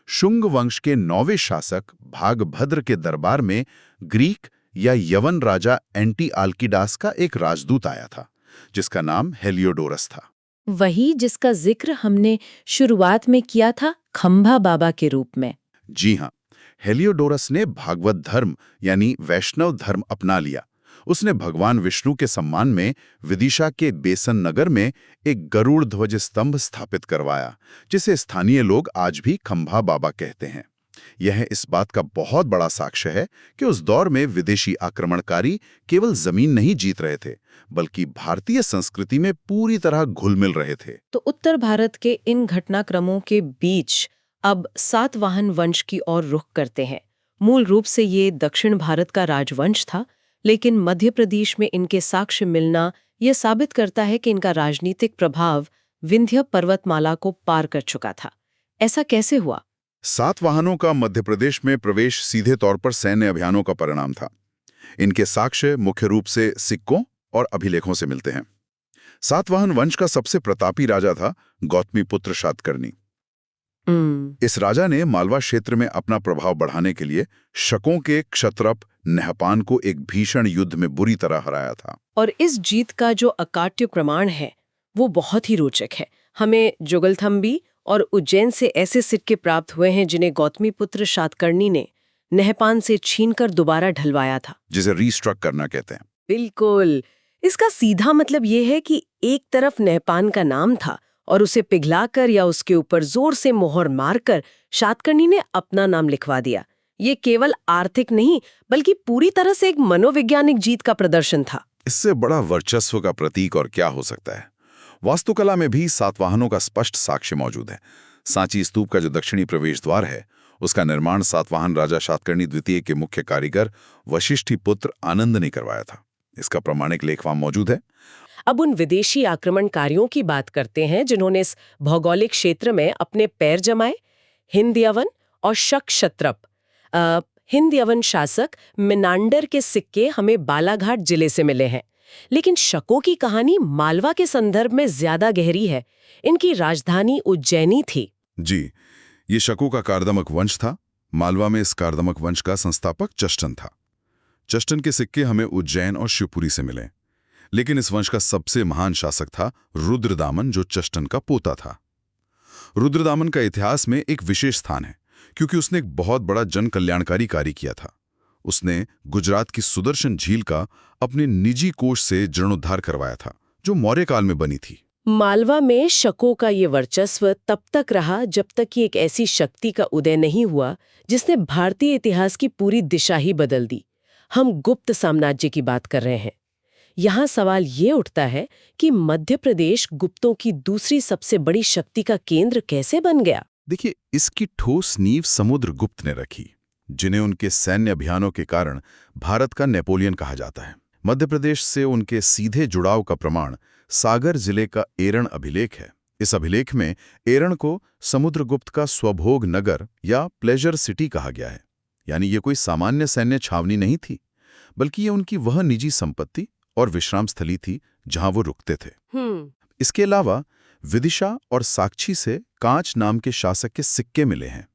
शुंग वंश के 9वें शासक भागभद्र के दरबार में ग्रीक या यवन राजा एंटीआल्किडास का एक राजदूत आया था, जिसका नाम हेलियोडोरस था। वही जिसका जिक्र हमने शुरुआत में किया था, खंभा बाबा के रूप में। जी हाँ, हेलियोडोरस ने भागवत धर्म यानी वैष्णव धर्म अपना लिया। उसने भगवान विष्णु के सम्मान में विदिशा के बेसन नगर में एक गरुड़ ध्वज स्तंभ स्थापित करवाया, जिसे स्थानीय लोग आज भी खंभा बाबा कहते हैं। यह इस बात का बहुत बड़ा साक्ष्य है कि उस दौर में विदेशी आक्रमणकारी केवल जमीन नहीं जीत रहे थे, बल्कि भारतीय संस्कृति में पूरी तरह घुल मिल रहे थे। तो उत्तर भारत के इन घटनाक्रमों के बीच अब सातवाहन वंश की ओर रुख करते हैं। मूल रूप से ये दक्षिण भारत का राजवंश था, लेकिन मध्य प्रदेश में इनके साक्ष्य मिलना यह साबित करता है कि इनका राजनीतिक प्रभाव विंध्य पर्वतमाला को पार कर चुका था। ऐसा कैसे हुआ? सातवाहनों का मध्य प्रदेश में प्रवेश सीधे तौर पर सैन्य अभियानों का परिणाम था। इनके साक्ष्य मुख्य रूप से सिक्कों और अभिलेखों से मिलते हैं। सातवाहन वंश का सबसे प्रतापी राजा था गौतमीपुत्र शातकर्णी। इस राजा ने मालवा क्षेत्र में अपना प्रभाव बढ़ाने के लिए शकों के क्षत्रप नहपान को एक भीषण युद्ध में बुरी तरह हराया था। और इस जीत का जो अकाट्य प्रमाण है वो बहुत ही रोचक है। हमें जुगलथम्बी और उज्जैन से ऐसे सिक्के प्राप्त हुए हैं जिन्हें गौतमीपुत्र शातकर्णी ने नहपान से छीनकर दोबारा ढलवाया था, जिसे रीस्ट्रक करना कहते हैं। बिल्कुल। इसका सीधा मतलब ये है कि एक तरफ नहपान का नाम था और उसे पिघलाकर या उसके ऊपर जोर से मोहर मारकर शातकर्णी ने अपना नाम लिखवा दिया। ये केवल आर्थिक नहीं बल्कि पूरी तरह से एक मनोवैज्ञानिक जीत का प्रदर्शन था। इससे बड़ा वर्चस्व का प्रतीक और क्या हो सकता है। वास्तुकला में भी सातवाहनों का स्पष्ट साक्ष्य मौजूद है। सांची स्तूप का जो दक्षिणी प्रवेश द्वार है उसका निर्माण सातवाहन राजा शातकर्णी द्वितीय के मुख्य कारीगर वशिष्ठी पुत्र आनंद ने करवाया था। इसका प्रामाणिक लेख वहां मौजूद है। अब उन विदेशी आक्रमणकारियों की बात करते हैं जिन्होंने इस भौगोलिक क्षेत्र में अपने पैर जमाए। हिंद यवन और शक क्षत्रप। हिंद यवन शासक मिनांडर के सिक्के हमें बालाघाट जिले से मिले हैं, लेकिन शकों की कहानी मालवा के संदर्भ में ज्यादा गहरी है। इनकी राजधानी उज्जैनी थी। जी, ये शकों का कार्दमक वंश था। मालवा में इस कार्दमक वंश का संस्थापक चष्टन था। चष्टन के सिक्के हमें उज्जैन और शिवपुरी से मिले, लेकिन इस वंश का सबसे महान शासक था रुद्रदामन, जो चष्टन का पोता था। रुद्रदामन का इतिहास में एक विशेष स्थान है, क्योंकि उसने एक बहुत बड़ा जन कल्याणकारी कार्य किया था। उसने गुजरात की सुदर्शन झील का अपने निजी कोष से जीर्णोद्धार करवाया था, जो मौर्य काल में बनी थी। मालवा में शकों का ये वर्चस्व तब तक रहा जब तक कि एक ऐसी शक्ति का उदय नहीं हुआ जिसने भारतीय इतिहास की पूरी दिशा ही बदल दी। हम गुप्त साम्राज्य की बात कर रहे हैं। यहाँ सवाल ये उठता है कि मध्य प्रदेश गुप्तों की दूसरी सबसे बड़ी शक्ति का केंद्र कैसे बन गया? देखिए, इसकी ठोस नींव समुद्रगुप्त ने रखी, जिन्हें उनके सैन्य अभियानों के कारण भारत का नेपोलियन कहा जाता है। मध्य प्रदेश से उनके सीधे जुड़ाव का प्रमाण सागर जिले का एरण अभिलेख है। इस अभिलेख में एरण को समुद्रगुप्त का स्वभोग नगर या प्लेजर सिटी कहा गया है। यानी ये कोई सामान्य सैन्य छावनी नहीं थी, बल्कि ये उनकी वह निजी संपत्ति और विश्राम स्थली थी जहां वो रुकते थे। इसके अलावा विदिशा और साक्षी से कांच नाम के शासक के सिक्के मिले हैं,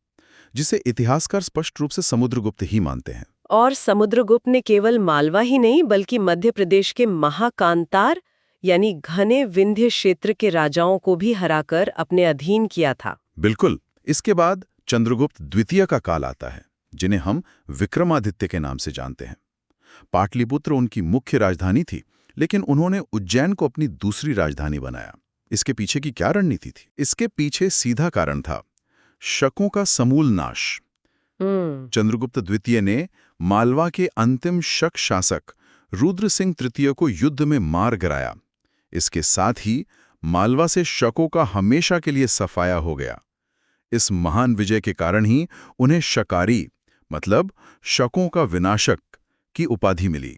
जिसे इतिहासकार स्पष्ट रूप से समुद्रगुप्त ही मानते हैं। और समुद्रगुप्त ने केवल मालवा ही नहीं बल्कि मध्य प्रदेश के महाकांतार यानी घने विंध्य क्षेत्र के राजाओं को भी हराकर अपने अधीन किया था। बिल्कुल। इसके बाद चंद्रगुप्त द्वितीय का काल आता है, जिन्हें हम विक्रमादित्य के नाम से जानते हैं। पाटलिपुत्र उनकी मुख्य राजधानी थी, लेकिन उन्होंने उज्जैन को अपनी दूसरी राजधानी बनाया। इसके पीछे की क्या रणनीति थी? इसके पीछे सीधा कारण था शकों का समूल नाश। चंद्रगुप्त द्वितीय ने मालवा के अंतिम शक शासक रुद्र सिंह तृतीय को युद्ध में मार गिराया। इसके साथ ही मालवा से शकों का हमेशा के लिए सफाया हो गया। इस महान विजय के कारण ही उन्हें शकारी, मतलब शकों का विनाशक की उपाधि मिली।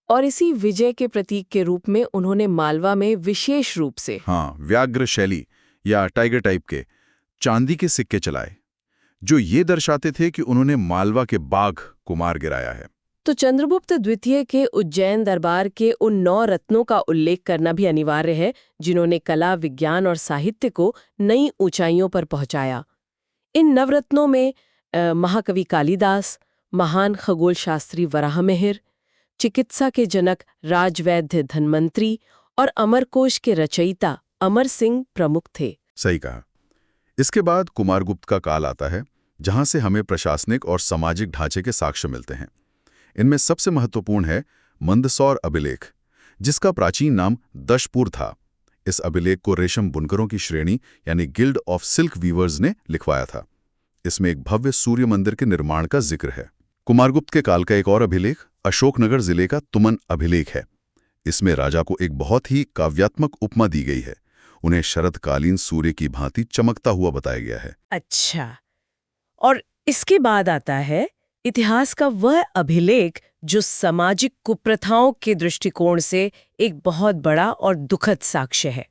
और इसी विजय के प्रतीक के रूप में उन्होंने मालवा में विशेष रूप से व्याघ्र शैली या टाइगर टाइप के चांदी के सिक्के चलाए, जो ये दर्शाते थे कि उन्होंने मालवा के बाघ को मार गिराया है। तो चंद्रगुप्त द्वितीय के उज्जैन दरबार के उन 9 रत्नों का उल्लेख करना भी अनिवार्य है, जिन्होंने कला, विज्ञान और साहित्य को नई ऊंचाइयों पर पहुंचाया। इन नवरत्नों में महाकवि कालिदास, महान खगोल शास्त्री वराहमिहिर, चिकित्सा के जनक राजवैद्य धन्वंतरी और अमरकोश के रचयिता अमर सिंह प्रमुख थे। सही कहा। इसके बाद कुमारगुप्त का काल आता है, जहां से हमें प्रशासनिक और सामाजिक ढांचे के साक्ष्य मिलते हैं। इनमें सबसे महत्वपूर्ण है मंदसौर अभिलेख, जिसका प्राचीन नाम दशपुर था। इस अभिलेख को रेशम बुनकरों की श्रेणी यानी गिल्ड ऑफ सिल्क वीवर्स ने लिखवाया था। इसमें एक भव्य सूर्य मंदिर के निर्माण का जिक्र है। कुमारगुप्त के काल का एक और अभिलेख अशोकनगर जिले का तुमन अभिलेख है। इसमें राजा को एक बहुत ही काव्यात्मक उपमा दी गई है। उन्हें शरदकालीन सूर्य की भांति चमकता हुआ बताया गया है। अच्छा, और इसके बाद आता है इतिहास का वह अभिलेख जो सामाजिक कुप्रथाओं के दृष्टिकोण से एक बहुत बड़ा और दुखद साक्ष्य है।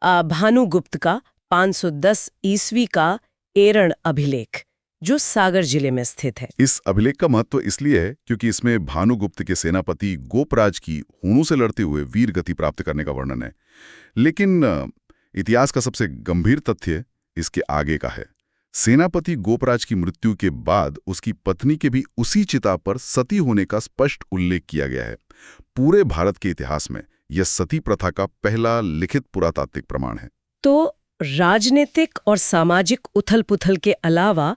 भानुगुप्त का 510 ईस्वी का एरण अभिलेख, जो सागर जिले में स्थित है। इस अभिलेख का महत्व इसलिए है क्योंकि इसमें भानुगुप्त के सेनापति गोपराज की हूणों से लड़ते हुए वीर गति प्राप्त करने का वर्णन है। लेकिन इतिहास का सबसे गंभीर तथ्य इसके आगे का है। सेनापति गोपराज की मृत्यु के बाद उसकी पत्नी के भी उसी चिता पर सती होने का स्पष्ट उल्लेख किया गया है। पूरे भारत के इतिहास में यह सती प्रथा का पहला लिखित पुरातात्विक प्रमाण है। तो राजनीतिक और सामाजिक उथल-पुथल के अलावा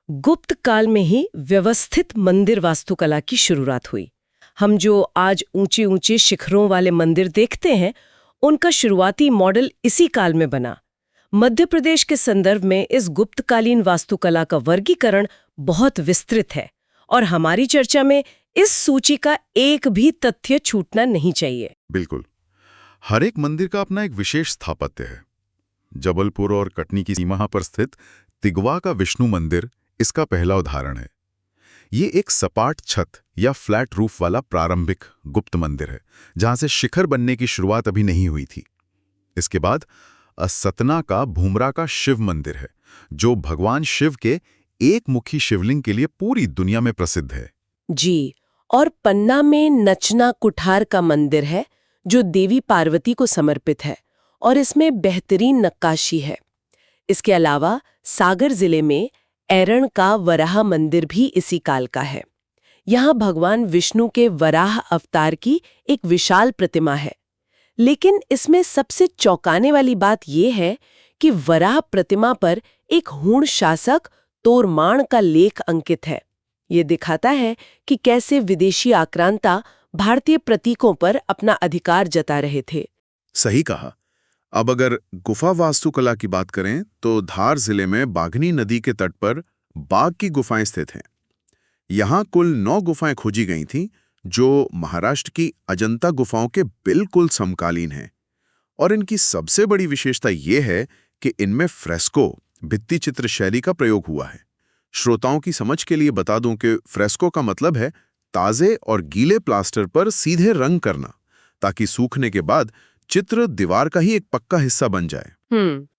गुप्त काल में ही व्यवस्थित मंदिर वास्तुकला की शुरुआत हुई। हम जो आज ऊंचे ऊंचे शिखरों वाले मंदिर देखते हैं, उनका शुरुआती मॉडल इसी काल में बना। मध्य प्रदेश के संदर्भ में इस गुप्तकालीन वास्तुकला का वर्गीकरण बहुत विस्तृत है और हमारी चर्चा में इस सूची का एक भी तथ्य छूटना नहीं चाहिए। बिल्कुल। हर एक मंदिर का अपना एक विशेष स्थापत्य है। जबलपुर और कटनी की सीमा पर स्थित तिगवा का विष्णु मंदिर इसका पहला उदाहरण है। ये एक सपाट छत या फ्लैट रूफ वाला प्रारंभिक गुप्त मंदिर है, जहां से शिखर बनने की शुरुआत अभी नहीं हुई थी। इसके बाद सतना का भूमरा का शिव मंदिर है, जो भगवान शिव के एक मुखी शिवलिंग के लिए पूरी दुनिया में प्रसिद्ध है। जी, और पन्ना में नचना कुठार का मंदिर है, जो देवी पार्वती को समर्पित है और इसमें बेहतरीन नक्काशी है। इसके अलावा सागर जिले में एरण का वराह मंदिर भी इसी काल का है। यहाँ भगवान विष्णु के वराह अवतार की एक विशाल प्रतिमा है। लेकिन इसमें सबसे चौंकाने वाली बात यह है कि वराह प्रतिमा पर एक हूण शासक तोरमाण का लेख अंकित है। ये दिखाता है कि कैसे विदेशी आक्रांता भारतीय प्रतीकों पर अपना अधिकार जता रहे थे। सही कहा। अब अगर गुफा वास्तुकला की बात करें तो धार जिले में बाघनी नदी के तट पर बाघ की गुफाएं स्थित हैं। यहाँ कुल 9 गुफाएं खोजी गई थीं, जो महाराष्ट्र की अजंता गुफाओं के बिल्कुल समकालीन हैं। और इनकी सबसे बड़ी विशेषता ये है कि इनमें फ्रेस्को भित्ति चित्र शैली का प्रयोग हुआ है। श्रोताओं की समझ के लिए बता दूं कि फ्रेस्को का मतलब है ताजे और गीले प्लास्टर पर सीधे रंग करना, ताकि सूखने के बाद चित्र दीवार का ही एक पक्का हिस्सा बन जाए।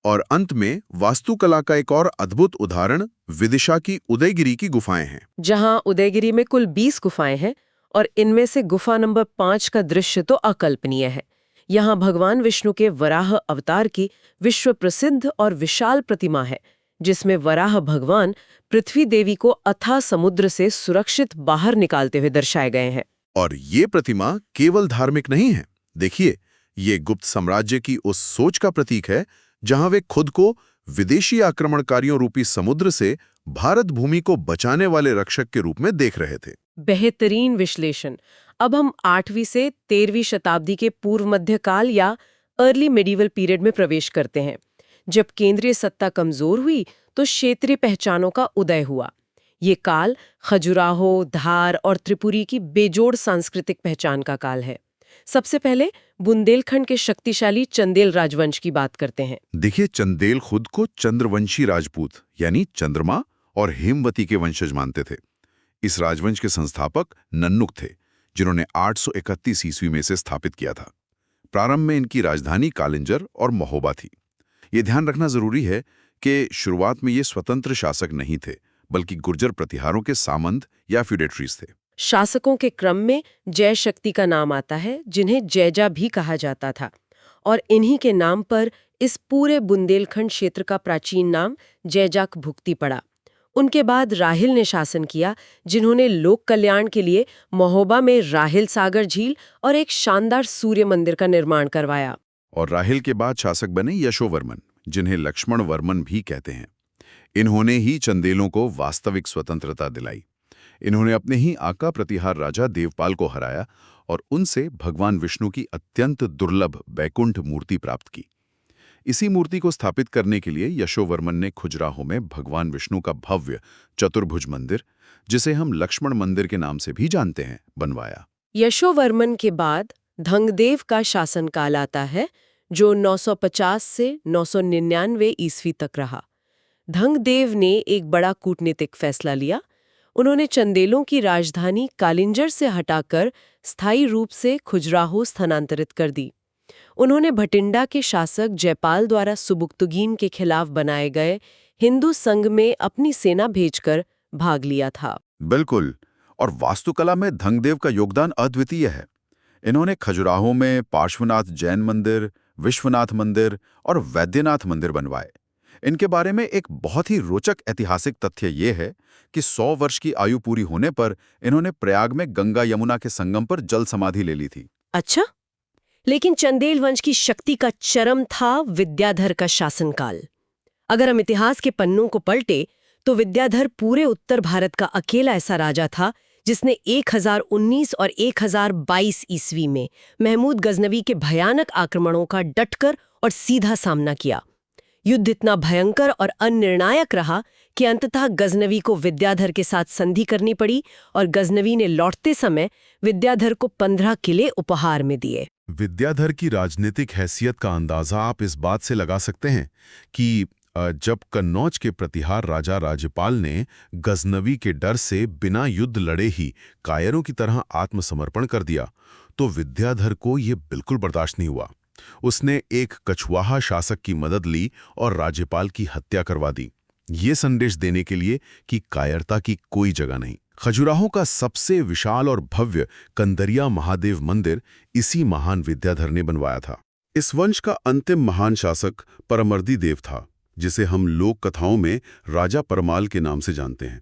और अंत में वास्तुकला का एक और अद्भुत उदाहरण विदिशा की उदयगिरी की गुफाएं हैं, जहां उदयगिरी में कुल 20 गुफाएं हैं और इनमें से गुफा नंबर 5 का दृश्य तो अकल्पनीय है। यहाँ भगवान विष्णु के वराह अवतार की विश्व प्रसिद्ध और विशाल प्रतिमा है, जिसमें वराह भगवान पृथ्वी देवी को अथाह समुद्र से सुरक्षित बाहर निकालते हुए दर्शाए गए हैं। और ये प्रतिमा केवल धार्मिक नहीं है। देखिए, ये गुप्त साम्राज्य की उस सोच का प्रतीक है जहां वे खुद को विदेशी आक्रमणकारियों रूपी समुद्र से भारत भूमि को बचाने वाले रक्षक के रूप में देख रहे थे। बेहतरीन विश्लेषण। अब हम 8वीं से 13वीं शताब्दी के पूर्व मध्यकाल या अर्ली मेडिवल पीरियड में प्रवेश करते हैं। जब केंद्रीय सत्ता कमजोर हुई तो क्षेत्रीय पहचानों का उदय हुआ। ये काल खजुराहो, धार और त्रिपुरी की बेजोड़ सांस्कृतिक पहचान का काल है। सबसे पहले बुंदेलखंड के शक्तिशाली चंदेल राजवंश की बात करते हैं। देखिए, चंदेल खुद को चंद्रवंशी राजपूत यानी चंद्रमा और हेमवती के वंशज मानते थे। इस राजवंश के संस्थापक नन्नुक थे, जिन्होंने 831 ईस्वी में इसे स्थापित किया था। प्रारंभ में इनकी राजधानी कालिंजर और महोबा थी। ये ध्यान रखना जरूरी है कि शुरुआत में ये स्वतंत्र शासक नहीं थे, बल्कि गुर्जर प्रतिहारों के सामंत या फ्यूडेटरीज थे। शासकों के क्रम में जय शक्ति का नाम आता है, जिन्हें जैजा भी कहा जाता था, और इन्हीं के नाम पर इस पूरे बुंदेलखंड क्षेत्र का प्राचीन नाम जैजाक भुक्ति पड़ा। उनके बाद राहिल ने शासन किया, जिन्होंने लोक कल्याण के लिए महोबा में राहिल सागर झील और एक शानदार सूर्य मंदिर का निर्माण करवाया। और राहिल के बाद शासक बने यशोवर्मन, जिन्हें लक्ष्मण वर्मन भी कहते हैं। इन्होंने ही चंदेलों को वास्तविक स्वतंत्रता दिलाई। इन्होंने अपने ही आका प्रतिहार राजा देवपाल को हराया और उनसे भगवान विष्णु की अत्यंत दुर्लभ बैकुंठ मूर्ति प्राप्त की। इसी मूर्ति को स्थापित करने के लिए यशोवर्मन ने खजुराहो में भगवान विष्णु का भव्य चतुर्भुज मंदिर, जिसे हम लक्ष्मण मंदिर के नाम से भी जानते हैं, बनवाया। यशोवर्मन के बाद धंगदेव का शासनकाल आता है, जो 950 से 999 ईस्वी तक रहा। धंगदेव ने एक बड़ा कूटनीतिक फैसला लिया। उन्होंने चंदेलों की राजधानी कालिंजर से हटाकर स्थायी रूप से खजुराहो स्थानांतरित कर दी। उन्होंने भटिंडा के शासक जयपाल द्वारा सुबुक्तुगीन के खिलाफ बनाए गए हिंदू संघ में अपनी सेना भेजकर भाग लिया था। बिल्कुल, और वास्तुकला में धंगदेव का योगदान अद्वितीय है। इन्होंने खजुराहो में पार्श्वनाथ जैन मंदिर, विश्वनाथ मंदिर और वैद्यनाथ मंदिर बनवाए। इनके बारे में एक बहुत ही रोचक ऐतिहासिक तथ्य ये है कि 100 वर्ष की आयु पूरी होने पर इन्होंने प्रयाग में गंगा यमुना के संगम पर जल समाधि ले ली थी। अच्छा, लेकिन चंदेल वंश की शक्ति का चरम था विद्याधर का शासनकाल। अगर हम इतिहास के पन्नों को पलटे तो विद्याधर पूरे उत्तर भारत का अकेला ऐसा राजा था जिसने 1019 और 1022 ईस्वी में महमूद गजनवी के भयानक आक्रमणों का डटकर और सीधा सामना किया। युद्ध इतना भयंकर और अनिर्णायक रहा कि अंततः गजनवी को विद्याधर के साथ संधि करनी पड़ी और गजनवी ने लौटते समय विद्याधर को 15 किले उपहार में दिए। विद्याधर की राजनीतिक हैसियत का अंदाजा आप इस बात से लगा सकते हैं कि जब कन्नौज के प्रतिहार राजा राज्यपाल ने गजनवी के डर से बिना युद्ध लड़े ही कायरों की तरह आत्मसमर्पण कर दिया, तो विद्याधर को ये बिल्कुल बर्दाश्त नहीं हुआ। उसने एक कछुआहा शासक की मदद ली और राज्यपाल की हत्या करवा दी, ये संदेश देने के लिए कि कायरता की कोई जगह नहीं। खजुराहो का सबसे विशाल और भव्य कंदरिया महादेव मंदिर इसी महान विद्याधर ने बनवाया था। इस वंश का अंतिम महान शासक परमर्दी देव था, जिसे हम लोक कथाओं में राजा परमाल के नाम से जानते हैं।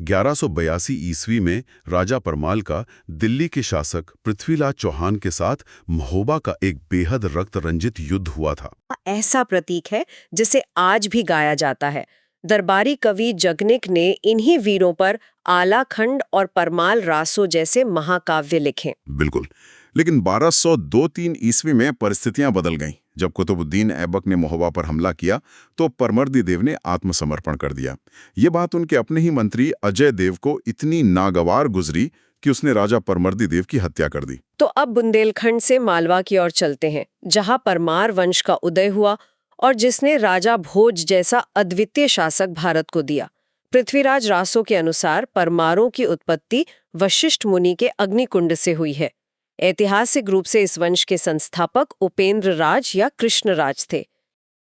1182 ईस्वी में राजा परमाल का दिल्ली के शासक पृथ्वीराज चौहान के साथ महोबा का एक बेहद रक्त रंजित युद्ध हुआ था। ऐसा प्रतीक है जिसे आज भी गाया जाता है। दरबारी कवि जगनिक ने इन्हीं वीरों पर आलाखंड और परमाल रासो जैसे महाकाव्य लिखे। बिल्कुल, लेकिन 1202-3 ईस्वी में परिस्थितियां बदल गईं। जब कुतुबुद्दीन ऐबक ने महोबा पर हमला किया तो परमर्दी देव ने आत्मसमर्पण कर दिया। ये बात उनके अपने ही मंत्री अजय देव को इतनी नागवार गुजरी कि उसने राजा परमर्दी देव की हत्या कर दी। तो अब बुंदेलखंड से मालवा की ओर चलते हैं, जहां परमार वंश का उदय हुआ और जिसने राजा भोज जैसा अद्वितीय शासक भारत को दिया। पृथ्वीराज रासो के अनुसार परमारों की उत्पत्ति वशिष्ठ मुनि के अग्निकुंड से हुई है। ऐतिहासिक रूप से इस वंश के संस्थापक उपेंद्र राज या कृष्ण राज थे।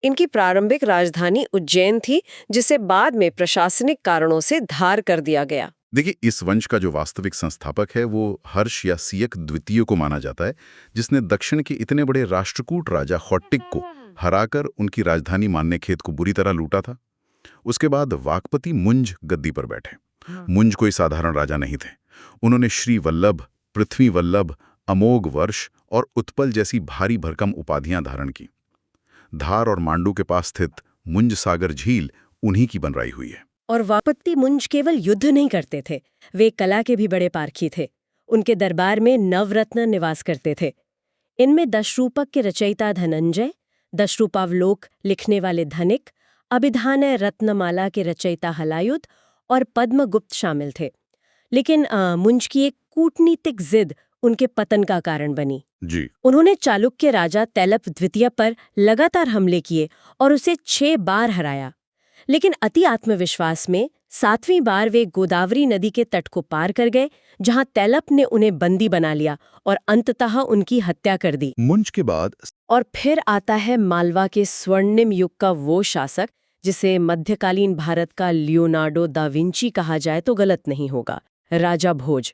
इनकी प्रारंभिक राजधानी उज्जैन थी, जिसे बाद में प्रशासनिक कारणों से धार कर दिया गया। देखिए, इस वंश का जो वास्तविक संस्थापक है वो हर्ष या सियक द्वितीय को माना जाता है, जिसने दक्षिण के इतने बड़े राष्ट्रकूट राजा खौट्टिक को हराकर उनकी राजधानी मान्यखेत को बुरी तरह लूटा था। उसके बाद वाकपति मुंज गद्दी पर बैठे। मुंज कोई साधारण राजा नहीं थे। उन्होंने श्री वल्लभ, पृथ्वी वल्लभ, अमोघ वर्ष और उत्पल जैसी भारी भरकम उपाधियां धारण की। धार और मांडू के पास स्थित मुंज सागर झील उन्हीं की बनवाई हुई है। और वाकपति मुंज केवल युद्ध नहीं करते थे, वे कला के भी बड़े पारखी थे। उनके दरबार में नवरत्न निवास करते थे। इनमें दशरूपक के रचयिता धनंजय, दशरूपावलोक लिखने वाले धनिक, अभिधानय रत्नमाला के रचयिता हलायुध और पद्मगुप्त शामिल थे। लेकिन मुंज की एक कूटनीतिक जिद उनके पतन का कारण बनी। जी। उन्होंने चालुक्य राजा तैलप द्वितीय पर लगातार हमले किए और उसे 6 बार हराया। लेकिन अति आत्मविश्वास में 7वीं बार वे गोदावरी नदी के तट को पार कर गए, जहां तैलप ने उन्हें बंदी बना लिया और अंततः उनकी हत्या कर दी। मुंज के बाद और फिर आता है मालवा के स्वर्णिम युग का वो शासक जिसे मध्यकालीन भारत का लियोनार्डो दा विंची कहा जाए तो गलत नहीं होगा, राजा भोज।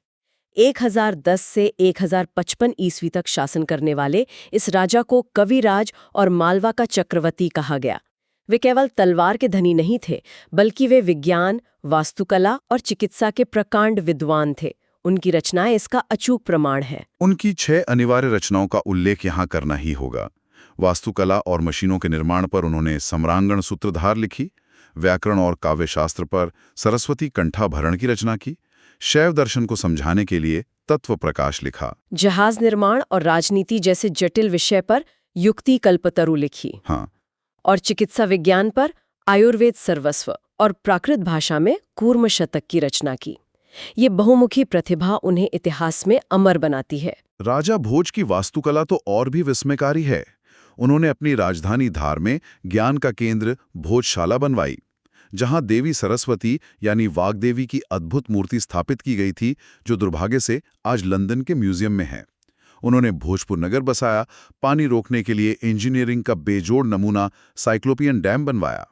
1010 से 1055 ईस्वी तक शासन करने वाले इस राजा को कविराज और मालवा का चक्रवर्ती कहा गया। वे केवल तलवार के धनी नहीं थे, बल्कि वे विज्ञान, वास्तुकला और चिकित्सा के प्रकांड विद्वान थे। उनकी रचनाएं इसका अचूक प्रमाण है। उनकी 6 अनिवार्य रचनाओं का उल्लेख यहाँ करना ही होगा। वास्तुकला और मशीनों के निर्माण पर उन्होंने सम्रांगण सूत्रधार लिखी, व्याकरण और काव्यशास्त्र पर सरस्वती कंठाभरण की रचना की, शैव दर्शन को समझाने के लिए तत्व प्रकाश लिखा, जहाज निर्माण और राजनीति जैसे जटिल विषय पर युक्ति कल्पतरु लिखी, हाँ, और चिकित्सा विज्ञान पर आयुर्वेद सर्वस्व और प्राकृत भाषा में कूर्म शतक की रचना की। ये बहुमुखी प्रतिभा उन्हें इतिहास में अमर बनाती है। राजा भोज की वास्तुकला तो और भी विस्मयकारी है। उन्होंने अपनी राजधानी धार में ज्ञान का केंद्र भोजशाला बनवाई, जहां देवी सरस्वती यानी वाग्देवी की अद्भुत मूर्ति स्थापित की गई थी, जो दुर्भाग्य से आज लंदन के म्यूजियम में है। उन्होंने भोजपुर नगर बसाया, पानी रोकने के लिए इंजीनियरिंग का बेजोड़ नमूना साइक्लोपियन डैम बनवाया।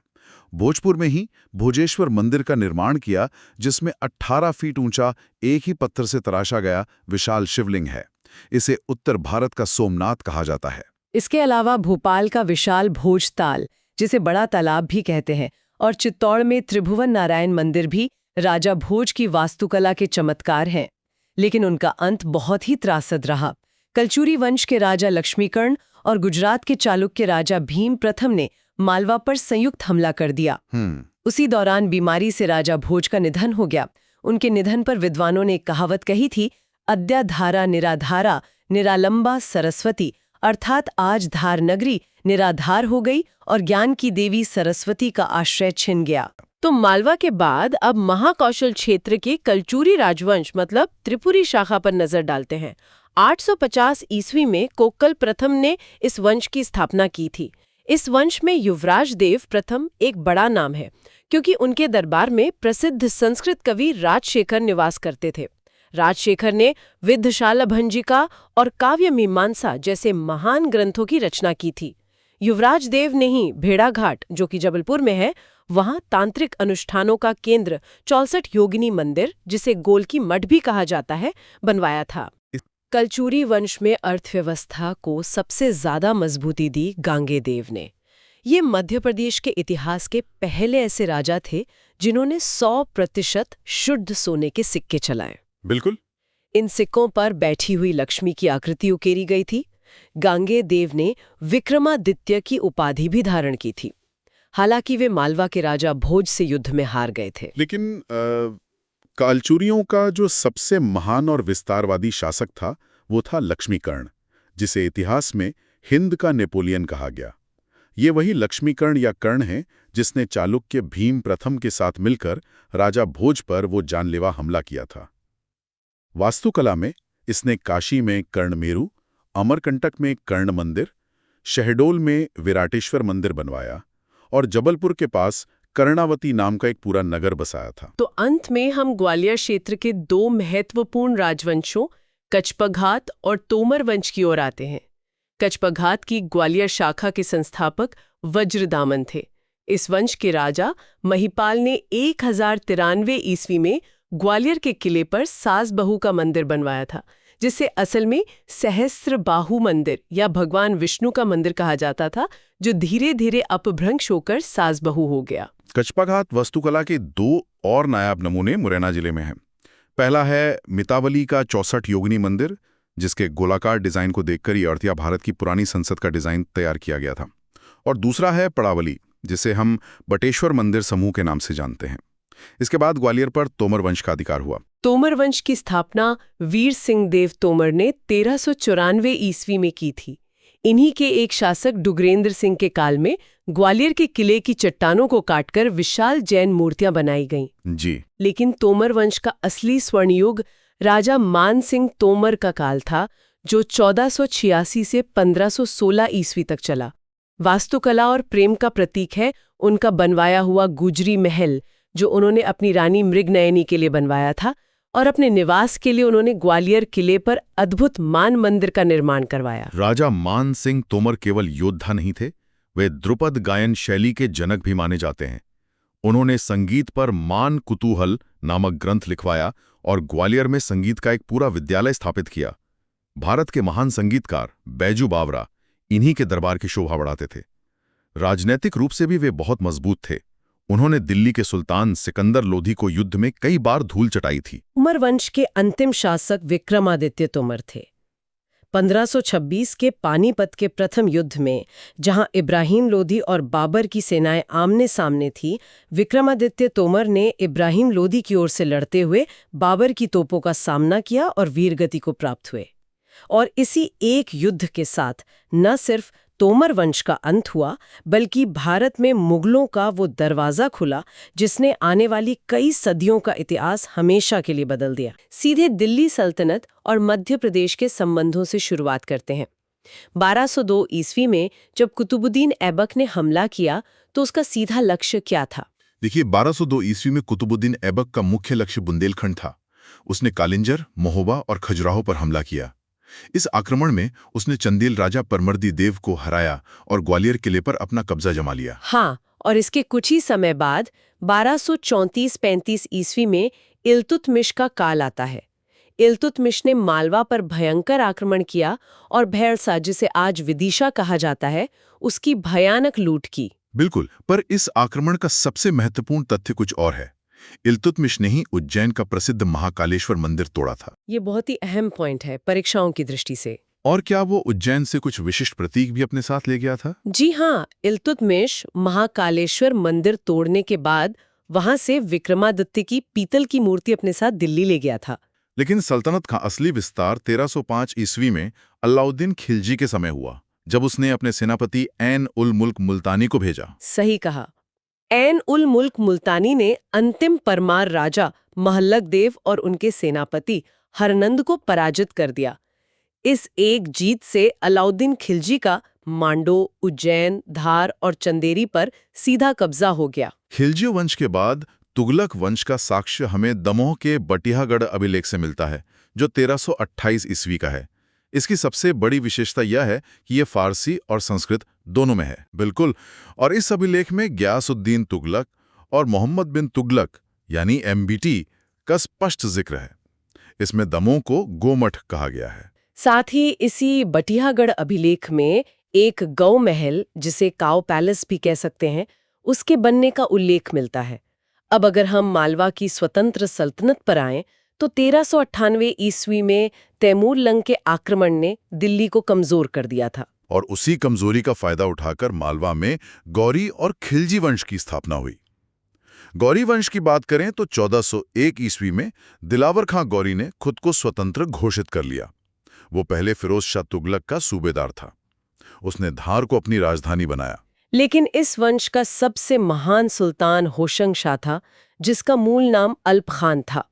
भोजपुर में ही भोजेश्वर मंदिर का निर्माण किया, जिसमें 18 फीट ऊंचा एक ही पत्थर से तराशा गया विशाल शिवलिंग है। इसे उत्तर भारत का सोमनाथ कहा जाता है। इसके अलावा भोपाल का विशाल भोज ताल, जिसे बड़ा तालाब भी कहते हैं, और चित्तौड़ में त्रिभुवन नारायण मंदिर भी राजा भोज की वास्तुकला के चमत्कार हैं। लेकिन उनका अंत बहुत ही त्रासद रहा। कलचुरी वंश के राजा लक्ष्मीकर्ण और गुजरात के चालुक्य राजा भीम प्रथम ने मालवा पर संयुक्त हमला कर दिया। उसी दौरान बीमारी से राजा भोज का निधन हो गया। उनके निधन पर विद्वानों ने एक कहावत कही थी, अद्याधारा निराधारा निरालंबा सरस्वती, अर्थात आज धार नगरी निराधार हो गई और ज्ञान की देवी सरस्वती का आश्रय छिन गया। तो मालवा के बाद अब महाकौशल क्षेत्र के कलचुरी राजवंश मतलब त्रिपुरी शाखा पर नजर डालते हैं। 850 ईस्वी में कोक्कल प्रथम ने इस वंश की स्थापना की थी। इस वंश में युवराज देव प्रथम एक बड़ा नाम है, क्योंकि उनके दरबार में प्रसिद्ध संस्कृत कवि राजशेखर निवास करते थे। राजशेखर ने विद्धशाला भंजिका और काव्य मीमांसा जैसे महान ग्रंथों की रचना की थी। युवराज देव ने ही भेड़ाघाट, जो कि जबलपुर में है, वहां तांत्रिक अनुष्ठानों का केंद्र 64 योगिनी मंदिर, जिसे गोलकी मठ भी कहा जाता है, बनवाया था। कलचुरी वंश में अर्थव्यवस्था को सबसे ज्यादा मजबूती दी गांगेय ने। ये मध्य प्रदेश के इतिहास के पहले ऐसे राजा थे जिन्होंने 100% शुद्ध सोने के सिक्के चलाए। बिल्कुल। इन सिक्कों पर बैठी हुई लक्ष्मी की आकृति उकेरी गई थी। गांगेय ने विक्रमादित्य की उपाधि भी धारण की थी। हालांकि वे मालवा के राजा भोज से युद्ध में हार गए थे। लेकिन कालचुरियों का जो सबसे महान और विस्तारवादी शासक था वो था लक्ष्मीकर्ण, जिसे इतिहास में हिंद का नेपोलियन कहा गया। ये वही लक्ष्मीकर्ण या कर्ण है जिसने चालुक्य भीम प्रथम के साथ मिलकर राजा भोज पर वो जानलेवा हमला किया था। वास्तुकला में इसने काशी में कर्णमेरु, अमरकंटक में कर्ण मंदिर, शहडोल में विराटेश्वर मंदिर बनवाया और जबलपुर के पास कर्णावती नाम का एक पूरा नगर बसाया था। तो अंत में हम ग्वालियर क्षेत्र के दो महत्वपूर्ण राजवंशों कचपघात और तोमर वंश की ओर आते हैं। कचपघात की ग्वालियर शाखा के संस्थापक वज्रदामन थे। इस वंश के राजा महिपाल ने 1093 ईस्वी में ग्वालियर के किले पर सास बहू का मंदिर बनवाया था, जिसे असल में सहस्त्र बाहु मंदिर या भगवान विष्णु का मंदिर कहा जाता था, जो धीरे धीरे अपभ्रंश होकर सास बहू हो गया। कचपघात वास्तुकला के दो और नायाब नमूने मुरैना जिले में हैं। पहला है मितावली का 64 योगिनी मंदिर, जिसके गोलाकार डिजाइन को देखकर ही अर्थया भारत की पुरानी संसद का डिजाइन तैयार किया गया था। और दूसरा है पड़ावली, जिसे हम बटेश्वर मंदिर समूह के नाम से जानते हैं। इसके बाद ग्वालियर पर तोमर वंश का अधिकार हुआ। तोमर वंश की स्थापना वीर सिंह देव तोमर ने 1394 ईस्वी में की थी। इन्हीं के एक शासक डुगरेंद्र सिंह के काल में ग्वालियर के किले की चट्टानों को काटकर विशाल जैन मूर्तियां बनाई गईं। जी। लेकिन तोमर वंश का असली स्वर्णयुग राजा मान सिंह तोमर का काल था, जो 1486 से 1516 ईस्वी तक चला। वास्तुकला और प्रेम का प्रतीक है उनका बनवाया हुआ गुजरी महल, जो उन्होंने अपनी रानी मृगनयनी के लिए बनवाया था, और अपने निवास के लिए उन्होंने ग्वालियर किले पर अद्भुत मान मंदिर का निर्माण करवाया। राजा मान सिंह तोमर केवल योद्धा नहीं थे, वे ध्रुपद गायन शैली के जनक भी माने जाते हैं। उन्होंने संगीत पर मान कुतूहल नामक ग्रंथ लिखवाया और ग्वालियर में संगीत का एक पूरा विद्यालय स्थापित किया। भारत के महान संगीतकार बैजू बावरा इन्हीं के दरबार की शोभा बढ़ाते थे। राजनैतिक रूप से भी वे बहुत मजबूत थे। उन्होंने दिल्ली के सुल्तान सिकंदर लोधी को युद्ध में कई बार धूल चटाई थी। तोमर वंश के अंतिम शासक विक्रमादित्य तोमर थे। 1526 के पानीपत के प्रथम युद्ध में, जहां इब्राहिम लोधी और बाबर की सेनाएं आमने सामने थी, विक्रमादित्य तोमर ने इब्राहिम लोधी की ओर से लड़ते हुए बाबर की तोपों का सामना किया और वीरगति को प्राप्त हुए। और इसी एक युद्ध के साथ न सिर्फ तोमर वंश का अंत हुआ, बल्कि भारत में मुगलों का वो दरवाजा खुला जिसने आने वाली कई सदियों का इतिहास हमेशा के लिए बदल दिया। सीधे दिल्ली सल्तनत और मध्य प्रदेश के संबंधों से शुरुआत करते हैं। 1202 ईस्वी में जब कुतुबुद्दीन ऐबक ने हमला किया, तो उसका सीधा लक्ष्य क्या था? देखिए, 1202 ईस्वी में कुतुबुद्दीन ऐबक का मुख्य लक्ष्य बुंदेलखंड था। उसने कालिंजर, महोबा और खजुराहो पर हमला किया। इस आक्रमण में उसने चंदेल राजा परमर्दी देव को हराया और ग्वालियर किले पर अपना कब्जा जमा लिया। हाँ, और इसके कुछ ही समय बाद 1234-35 ईस्वी में इल्तुतमिश का काल आता है। इल्तुतमिश ने मालवा पर भयंकर आक्रमण किया और भैरसा, जिसे आज विदिशा कहा जाता है, उसकी भयानक लूट की। बिल्कुल, पर इस आक्रमण का सबसे महत्वपूर्ण तथ्य कुछ और है। इल्तुतमिश ने ही उज्जैन का प्रसिद्ध महाकालेश्वर मंदिर तोड़ा था। ये बहुत ही अहम पॉइंट है परीक्षाओं की दृष्टि से। और क्या वो उज्जैन से कुछ विशिष्ट प्रतीक भी अपने साथ ले गया था? जी हाँ, इल्तुतमिश महाकालेश्वर मंदिर तोड़ने के बाद वहां से विक्रमादित्य की पीतल की मूर्ति अपने साथ दिल्ली ले गया था। लेकिन सल्तनत का असली विस्तार 1305 ईस्वी में अलाउद्दीन खिलजी के समय हुआ, जब उसने अपने सेनापति ऐन उल मुल्क मुल्तानी को भेजा। सही कहा। ऐन उल मुल्क मुल्तानी ने अंतिम परमार राजा महल्लक देव और उनके सेनापति हरनंद को पराजित कर दिया। इस एक जीत से अलाउद्दीन खिलजी का मांडो, उज्जैन, धार और चंदेरी पर सीधा कब्जा हो गया। खिलजी वंश के बाद तुगलक वंश का साक्ष्य हमें दमोह के बटियागढ़ अभिलेख से मिलता है, जो 1328 ईस्वी का है। इसकी सबसे बड़ी विशेषता यह है कि यह फारसी और संस्कृत दोनों में है। बिल्कुल। और इस अभिलेख में गयासुद्दीन तुगलक और मोहम्मद बिन तुगलक यानी MBT का स्पष्ट जिक्र है। इसमें दमोह को गोमठ कहा गया है। साथ ही इसी बटियागढ़ अभिलेख में एक गौ महल, जिसे काऊ पैलेस भी कह सकते हैं, उसके बनने का उल्लेख मिलता है। अब अगर हम मालवा की स्वतंत्र सल्तनत पर आएं, तो 1398 ईस्वी में तैमूर लंग के आक्रमण ने दिल्ली को कमजोर कर दिया था। और उसी कमजोरी का फायदा उठाकर मालवा में गौरी और खिलजी वंश की स्थापना हुई। गौरी वंश की बात करें तो 1401 ईस्वी में दिलावर खां गौरी ने खुद को स्वतंत्र घोषित कर लिया। वो पहले फिरोज शाह तुगलक का सूबेदार था। उसने धार को अपनी राजधानी बनाया। लेकिन इस वंश का सबसे महान सुल्तान होशंग शाह था, जिसका मूल नाम अल्प खान था।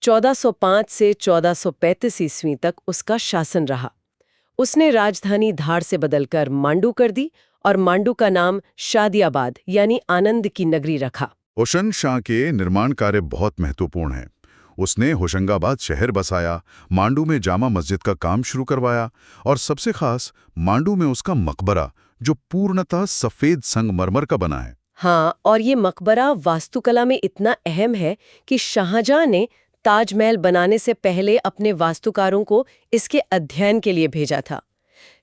1405 से 1435 ईस्वी तक उसका शासन रहा। उसने राजधानी धार से बदलकर मांडू कर दी और मांडू का नाम शादियाबाद यानी आनंद की नगरी रखा। होशंग शाह के निर्माण कार्य बहुत महत्वपूर्ण हैं। उसने होशंगाबाद शहर बसाया, मांडू में जामा मस्जिद का काम शुरू करवाया और सबसे खास मांडू में उसका मकबरा, जो पूर्णतः सफेद संगमरमर का बना है। हाँ, और ये मकबरा वास्तुकला में इतना अहम है कि शाहजहां ने ताजमहल बनाने से पहले अपने वास्तुकारों को इसके अध्ययन के लिए भेजा था।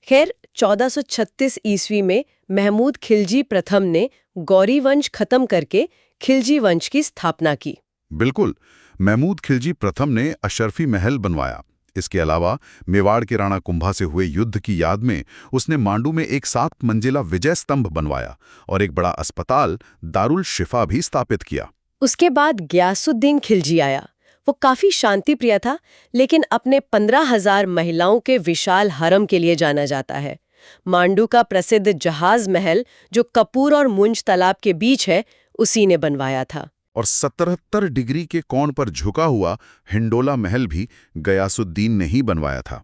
खैर, 1436 ईस्वी में महमूद खिलजी प्रथम ने गौरी वंश खत्म करके खिलजी वंश की स्थापना की। बिल्कुल। महमूद खिलजी प्रथम ने अशरफी महल बनवाया। इसके अलावा मेवाड़ के राणा कुंभा से हुए युद्ध की याद में उसने मांडू में एक 7 मंजिला विजय स्तंभ बनवाया और एक बड़ा अस्पताल दारुल शिफा भी स्थापित किया। उसके बाद गयासुद्दीन खिलजी आया। वो काफी शांतिप्रिय था, लेकिन अपने 15,000 महिलाओं के विशाल हरम के लिए जाना जाता है। मांडू का प्रसिद्ध जहाज महल, जो कपूर और मुंज तालाब के बीच है, उसी ने बनवाया था। और 77 डिग्री के कोण पर झुका हुआ हिंडोला महल भी गयासुद्दीन ने ही बनवाया था।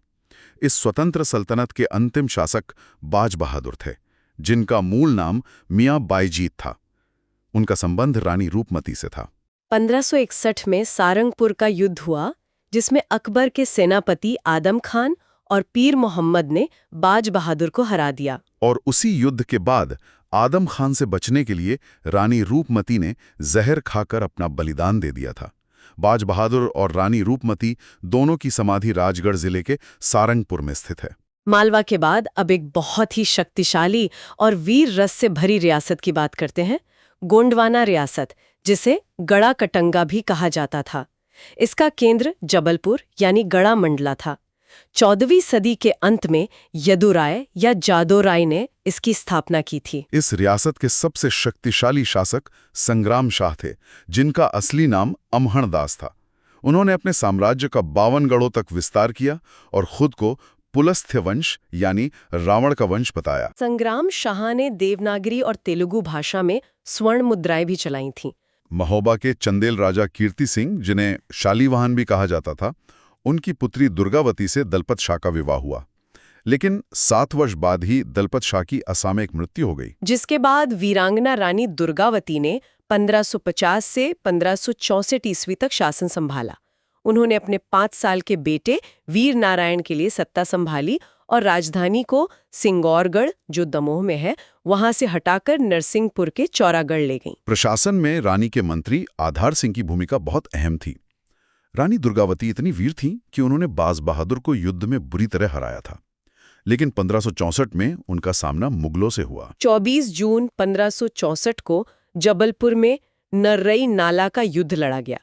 इस स्वतंत्र सल्तनत के अंतिम शासक बाज बहादुर थे, जिनका मूल नाम मियां बाईजीत था। उनका संबंध रानी रूपमती से था। 1561 में सारंगपुर का युद्ध हुआ, जिसमें अकबर के सेनापति आदम खान और पीर मोहम्मद ने बाज बहादुर को हरा दिया। और उसी युद्ध के बाद आदम खान से बचने के लिए रानी रूपमती ने जहर खाकर अपना बलिदान दे दिया था। बाज बहादुर और रानी रूपमती दोनों की समाधि राजगढ़ जिले के सारंगपुर में स्थित है। मालवा के बाद अब एक बहुत ही शक्तिशाली और वीर रस से भरी रियासत की बात करते हैं, गोंडवाना रियासत, जिसे गड़ा कटंगा भी कहा जाता था। इसका केंद्र जबलपुर यानी गड़ा मंडला था। 14वीं सदी के अंत में यदुराय या जादोराय ने इसकी स्थापना की थी। इस रियासत के सबसे शक्तिशाली शासक संग्राम शाह थे, जिनका असली नाम अमहणदास था। उन्होंने अपने साम्राज्य का 52 गढ़ों तक विस्तार किया और खुद को पुलस्त्य वंश यानी रावण का वंश बताया। संग्राम शाह ने देवनागरी और तेलुगु भाषा में स्वर्ण मुद्राएं भी चलाई थीं। महोबा के चंदेल राजा कीर्ति सिंह, जिन्हें शालीवाहन भी कहा जाता था, उनकी पुत्री दुर्गावती से दलपत शाह का विवाह हुआ। लेकिन 7 वर्ष बाद ही दलपत शाह की असामयिक मृत्यु हो गई, जिसके बाद वीरांगना रानी दुर्गावती ने 1550 से 1564 ईस्वी तक शासन संभाला। उन्होंने अपने 5 साल के बेटे वीर नारायण के लिए सत्ता संभाली और राजधानी को सिंगौरगढ़, जो दमोह में है, वहां से हटाकर नरसिंहपुर के चौरागढ़ ले गईं। प्रशासन में रानी के मंत्री आधार सिंह की भूमिका बहुत अहम थी। रानी दुर्गावती इतनी वीर थी कि उन्होंने बाज बहादुर को युद्ध में बुरी तरह हराया था। लेकिन 1564 में उनका सामना मुगलों से हुआ। 24 जून 1564 को जबलपुर में नर्रई नाला का युद्ध लड़ा गया।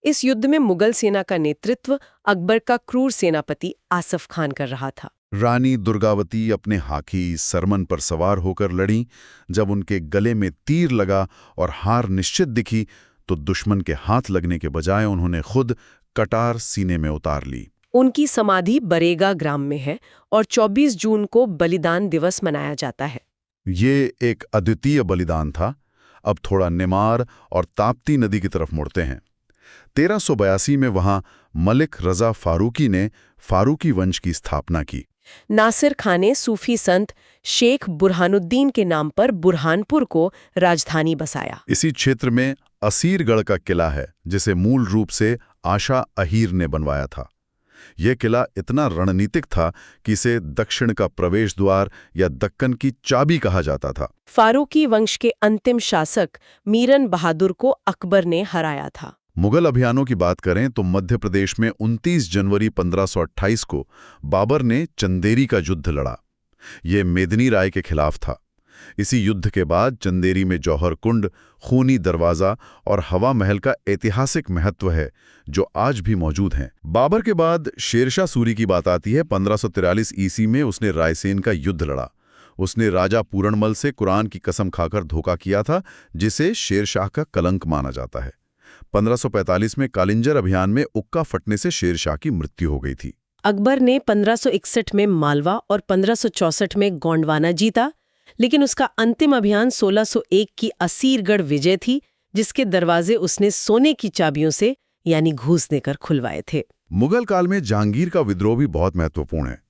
इस युद्ध में मुगल सेना का नेतृत्व अकबर का क्रूर सेनापति आसफ खान कर रहा था। रानी दुर्गावती अपने हाथी सरमन पर सवार होकर लड़ी। जब उनके गले में तीर लगा और हार निश्चित दिखी, तो दुश्मन के हाथ लगने के बजाय उन्होंने खुद कटार सीने में उतार ली। उनकी समाधि बरेगा ग्राम में है और 24 जून को बलिदान दिवस मनाया जाता है। ये एक अद्वितीय बलिदान था। अब थोड़ा नेमार और ताप्ती नदी की तरफ मुड़ते हैं। 1382 में वहां मलिक रजा फारूकी ने फारूकी वंश की स्थापना की। नासिर खान ने सूफी संत शेख बुरहानुद्दीन के नाम पर बुरहानपुर को राजधानी बसाया। इसी क्षेत्र में असीरगढ़ का किला है, जिसे मूल रूप से आशा अहीर ने बनवाया था। यह किला इतना रणनीतिक था कि इसे दक्षिण का प्रवेश द्वार या दक्कन की चाबी कहा जाता था। फारूकी वंश के अंतिम शासक मीरन बहादुर को अकबर ने हराया था। मुगल अभियानों की बात करें तो मध्य प्रदेश में 29 जनवरी 1528 को बाबर ने चंदेरी का युद्ध लड़ा। ये मेदिनी राय के खिलाफ था। इसी युद्ध के बाद चंदेरी में जौहर कुंड, खूनी दरवाजा और हवा महल का ऐतिहासिक महत्व है, जो आज भी मौजूद हैं। बाबर के बाद शेरशाह सूरी की बात आती है। 1543 ईस्वी में उसने रायसेन का युद्ध लड़ा। उसने राजा पूरणमल से कुरान की कसम खाकर धोखा किया था, जिसे शेरशाह का कलंक माना जाता है। 1545 में कालिंजर अभियान में उक्का फटने से शेरशाह की मृत्यु हो गई थी। अकबर ने 1561 में मालवा और 1564 में गोंडवाना जीता, लेकिन उसका अंतिम अभियान 1601 की असीरगढ़ विजय थी, जिसके दरवाजे उसने सोने की चाबियों से यानी घूस देकर खुलवाए थे। मुगल काल में जहांगीर का विद्रोह भी बहुत महत्वपूर्ण है।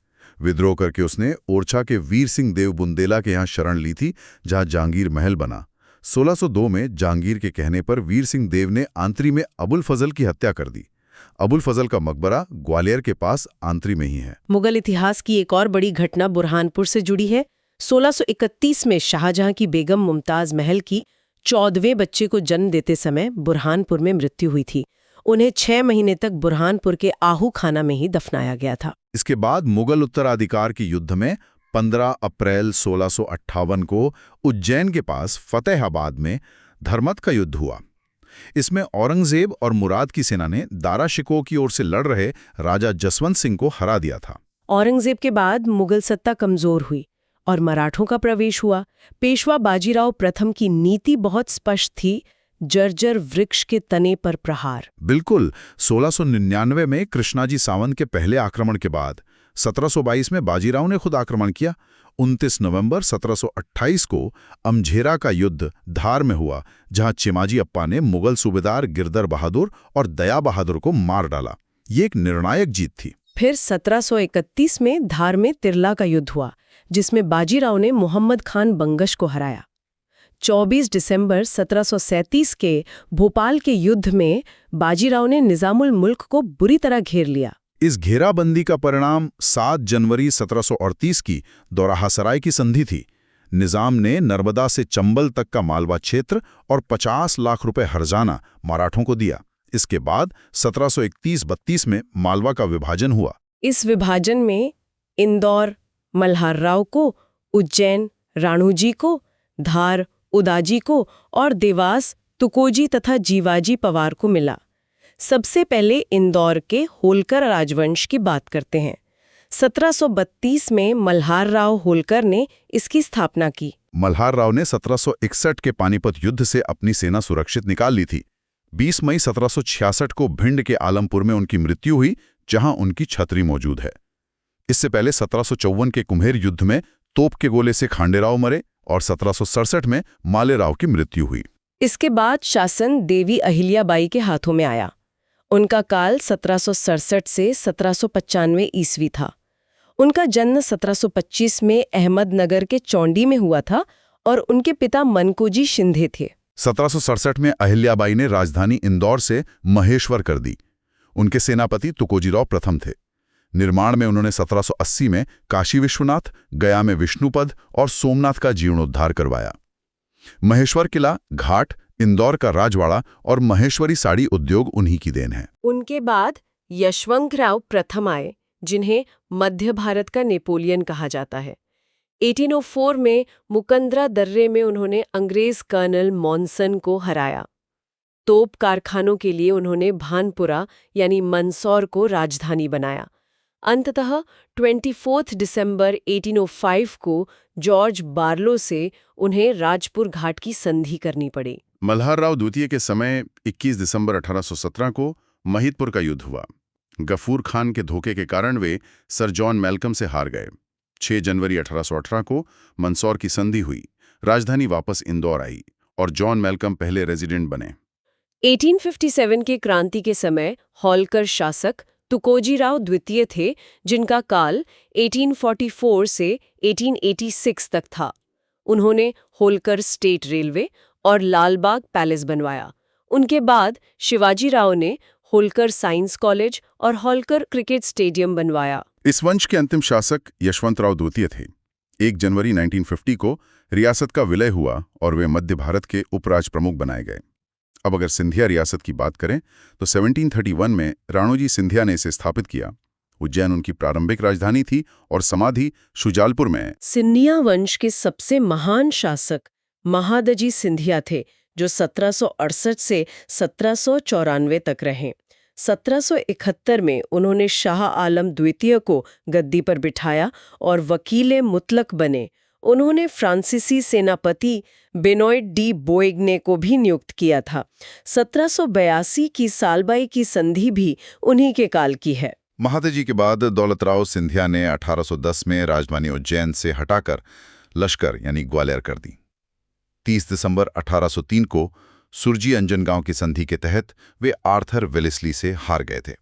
विद्रोह करके उसने ओरछा के वीर सिंह देव बुंदेला के यहाँ शरण ली थी, जहाँ जहांगीर महल बना। 1602 में जहांगीर के कहने पर वीर सिंह देव ने आंतरी में अबुल फजल की हत्या कर दी। अबुल फजल का मकबरा ग्वालियर के पास आंतरी में ही है। मुगल इतिहास की एक और बड़ी घटना बुरहानपुर से जुड़ी है। 1631 में शाहजहां की बेगम मुमताज महल की 14वें बच्चे को जन्म देते समय बुरहानपुर में मृत्यु हुई थी। उन्हें 6 महीने तक बुरहानपुर के आहू खाना में ही दफनाया गया था। इसके बाद मुगल उत्तराधिकार के युद्ध में 15 अप्रैल 1658 को उज्जैन के पास फतेहाबाद में धर्मत का युद्ध हुआ। इसमें औरंगजेब और मुराद की सेना ने दारा शिकोह की ओर से लड़ रहे राजा जसवंत सिंह को हरा दिया था। औरंगजेब के बाद मुगल सत्ता कमजोर हुई और मराठों का प्रवेश हुआ। पेशवा बाजीराव प्रथम की नीति बहुत स्पष्ट थी, जर्जर वृक्ष के तने पर प्रहार। बिल्कुल। 1699 में कृष्णाजी सावंत के पहले आक्रमण के बाद 1722 में बाजीराव ने खुद आक्रमण किया। 29 नवंबर 1728 को अमझेरा का युद्ध धार में हुआ, जहां चिमाजी अप्पा ने मुगल सूबेदार गिरधर बहादुर और दया बहादुर को मार डाला। ये एक निर्णायक जीत थी। फिर 1731 में धार में तिरला का युद्ध हुआ, जिसमें बाजीराव ने मोहम्मद खान बंगश को हराया। 24 दिसंबर 1737 के भोपाल के युद्ध में बाजीराव ने निजामुल मुल्क को बुरी तरह घेर लिया। इस घेराबंदी का परिणाम 7 जनवरी 1738 की दौराहा-सराय की संधि थी। निजाम ने नर्मदा से चंबल तक का मालवा क्षेत्र और 50 लाख रुपए हर्जाना मराठों को दिया। इसके बाद 1731-32 में मालवा का विभाजन हुआ। इस विभाजन में इंदौर मल्हार राव को, उज्जैन राणूजी को, धार उदाजी को और देवास तुकोजी तथा जीवाजी पवार को मिला। सबसे पहले इंदौर के होलकर राजवंश की बात करते हैं। 1732 में मल्हार राव होलकर ने इसकी स्थापना की। मल्हार राव ने 1761 के पानीपत युद्ध से अपनी सेना सुरक्षित निकाल ली थी। 20 मई 1766 को भिंड के आलमपुर में उनकी मृत्यु हुई, जहां उनकी छतरी मौजूद है। इससे पहले 1754 के कुम्हेर युद्ध में तोप के गोले से खांडेराव मरे और 1767 में मालेराव की मृत्यु हुई। इसके बाद शासन देवी अहिल्याबाई के हाथों में आया। उनका काल 1767 से 1795 ईस्वी था। उनका जन्म 1725 में अहमदनगर के चौंडी में हुआ था और उनके पिता मनकोजी शिंदे थे। 1767 में अहिल्याबाई ने राजधानी इंदौर से महेश्वर कर दी। उनके सेनापति तुकोजीराव प्रथम थे। निर्माण में उन्होंने 1780 में काशी विश्वनाथ, गया में विष्णुपद और सोमनाथ का जीर्णोद्धार करवाया। महेश्वर किला, घाट, इंदौर का राजवाड़ा और महेश्वरी साड़ी उद्योग उन्हीं की देन है। उनके बाद यशवंतराव प्रथम आए, जिन्हें मध्य भारत का नेपोलियन कहा जाता है। 1804 में मुकंदरा दर्रे में उन्होंने अंग्रेज कर्नल मॉनसन को हराया। तोप कारखानों के लिए उन्होंने भानपुरा यानी मंदसौर को राजधानी बनाया। अंततः 24 दिसंबर 1805 को जॉर्ज बार्लो से उन्हें राजपुर घाट की संधि करनी पड़ी। मल्हार राव द्वितीय के समय 21 दिसंबर 1817 को महिदपुर का युद्ध हुआ। गफूर खान के धोखे के कारण वे सर जॉन मैल्कम से हार गए। 6 जनवरी 1818 को मंदसौर की संधि हुई। राजधानी वापस इंदौर आई और जॉन मैल्कम पहले रेजिडेंट बने। 1857 के क्रांति के समय होलकर शासक तुकोजीराव द्वितीय थे, जिनका काल 1844 से 1886 तक था। उन्होंने होलकर स्टेट रेलवे और लालबाग पैलेस बनवाया। उनके बाद शिवाजीराव ने होलकर साइंस कॉलेज और होलकर क्रिकेट स्टेडियम बनवाया। इस वंश के अंतिम शासक यशवंतराव द्वितीय थे। 1 जनवरी 1950 को रियासत का विलय हुआ और वे मध्य भारत के उपराज प्रमुख बनाए गए। अब अगर सिंधिया रियासत की बात करें तो 1731 में राणोजी सिंधिया ने इसे स्थापित किया। उज्जैन उनकी प्रारंभिक राजधानी थी और समाधि शुजालपुर में है। सिंधिया वंश के सबसे महान शासक महादजी सिंधिया थे, जो 1768 से 1794 तक रहे। 1771 में उन्होंने शाह आलम द्वितीय को गद्दी पर बिठाया और वकीले मुतलक बने। उन्होंने फ्रांसीसी सेनापति बेनोइट डी बोएग्ने को भी नियुक्त किया था। 1782 की सालबाई की संधि भी उन्हीं के काल की है। महादजी के बाद दौलतराव सिंधिया ने 1810 में राजधानी उज्जैन से हटाकर लश्कर यानी ग्वालियर कर दी। 30 दिसंबर 1803 को सुरजी अंजनगांव की संधि के तहत वे आर्थर वेलेस्ली से हार गए थे।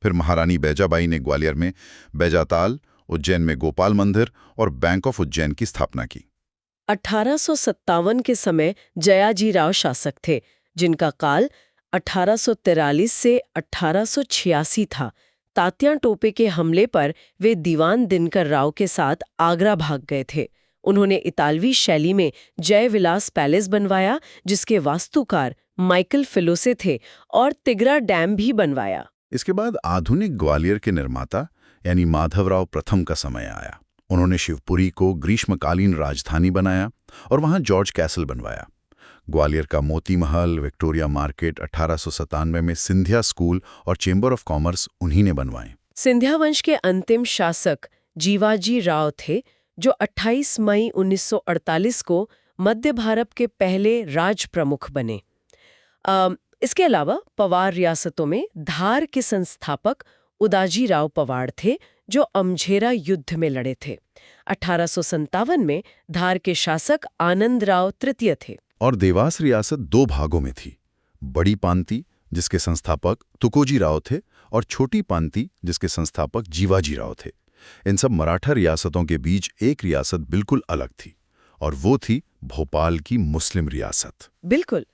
फिर महारानी बैजाबाई ने ग्वालियर में बैजाताल, उज्जैन में गोपाल मंदिर और बैंक ऑफ उज्जैन की स्थापना की। 1857 के समय जयाजीराव शासक थे, जिनका काल 1843 से 1886 था। तात्या टोपे के हमले पर वे दीवान दिनकर राव के साथ आगरा भाग गए थे। उन्होंने इतालवी शैली में जय विलास पैलेस बनवाया, जिसके वास्तुकार माइकल फिलोसे थे, और तिगरा डैम भी बनवाया। इसके बाद आधुनिक ग्वालियर के निर्माता यानी माधवराव प्रथम का समय आया। उन्होंने शिवपुरी को ग्रीष्मकालीन राजधानी बनाया और वहां जॉर्ज कैसल बनवाया। ग्वालियर का मोती महल, विक्टोरिया मार्केट 1897 में सिंधिया स्कूल और चेंबर ऑफ कॉमर्स उन्हीं ने बनवाए। सिंधिया वंश के अंतिम शासक जीवाजी राव थे, जो 28 मई 1948 को मध्य भारत के पहले राज प्रमुख बने। इसके अलावा पवार रियासतों में धार के संस्थापक उदाजीराव पवार थे, जो अमझेरा युद्ध में लड़े थे। 1857 में धार के शासक आनंदराव तृतीय थे। और देवास रियासत 2 भागों में थी। बड़ी पांति, जिसके संस्थापक तुकोजीराव थे, और छोटी पांति, जिसके संस्थापक जीवाजीराव थे। इन सब मराठा रियासतों के बीच एक रियासत बिल्कुल अलग थी, और वो थी भोपाल की मुस्लिम रियासत। बिल्कुल।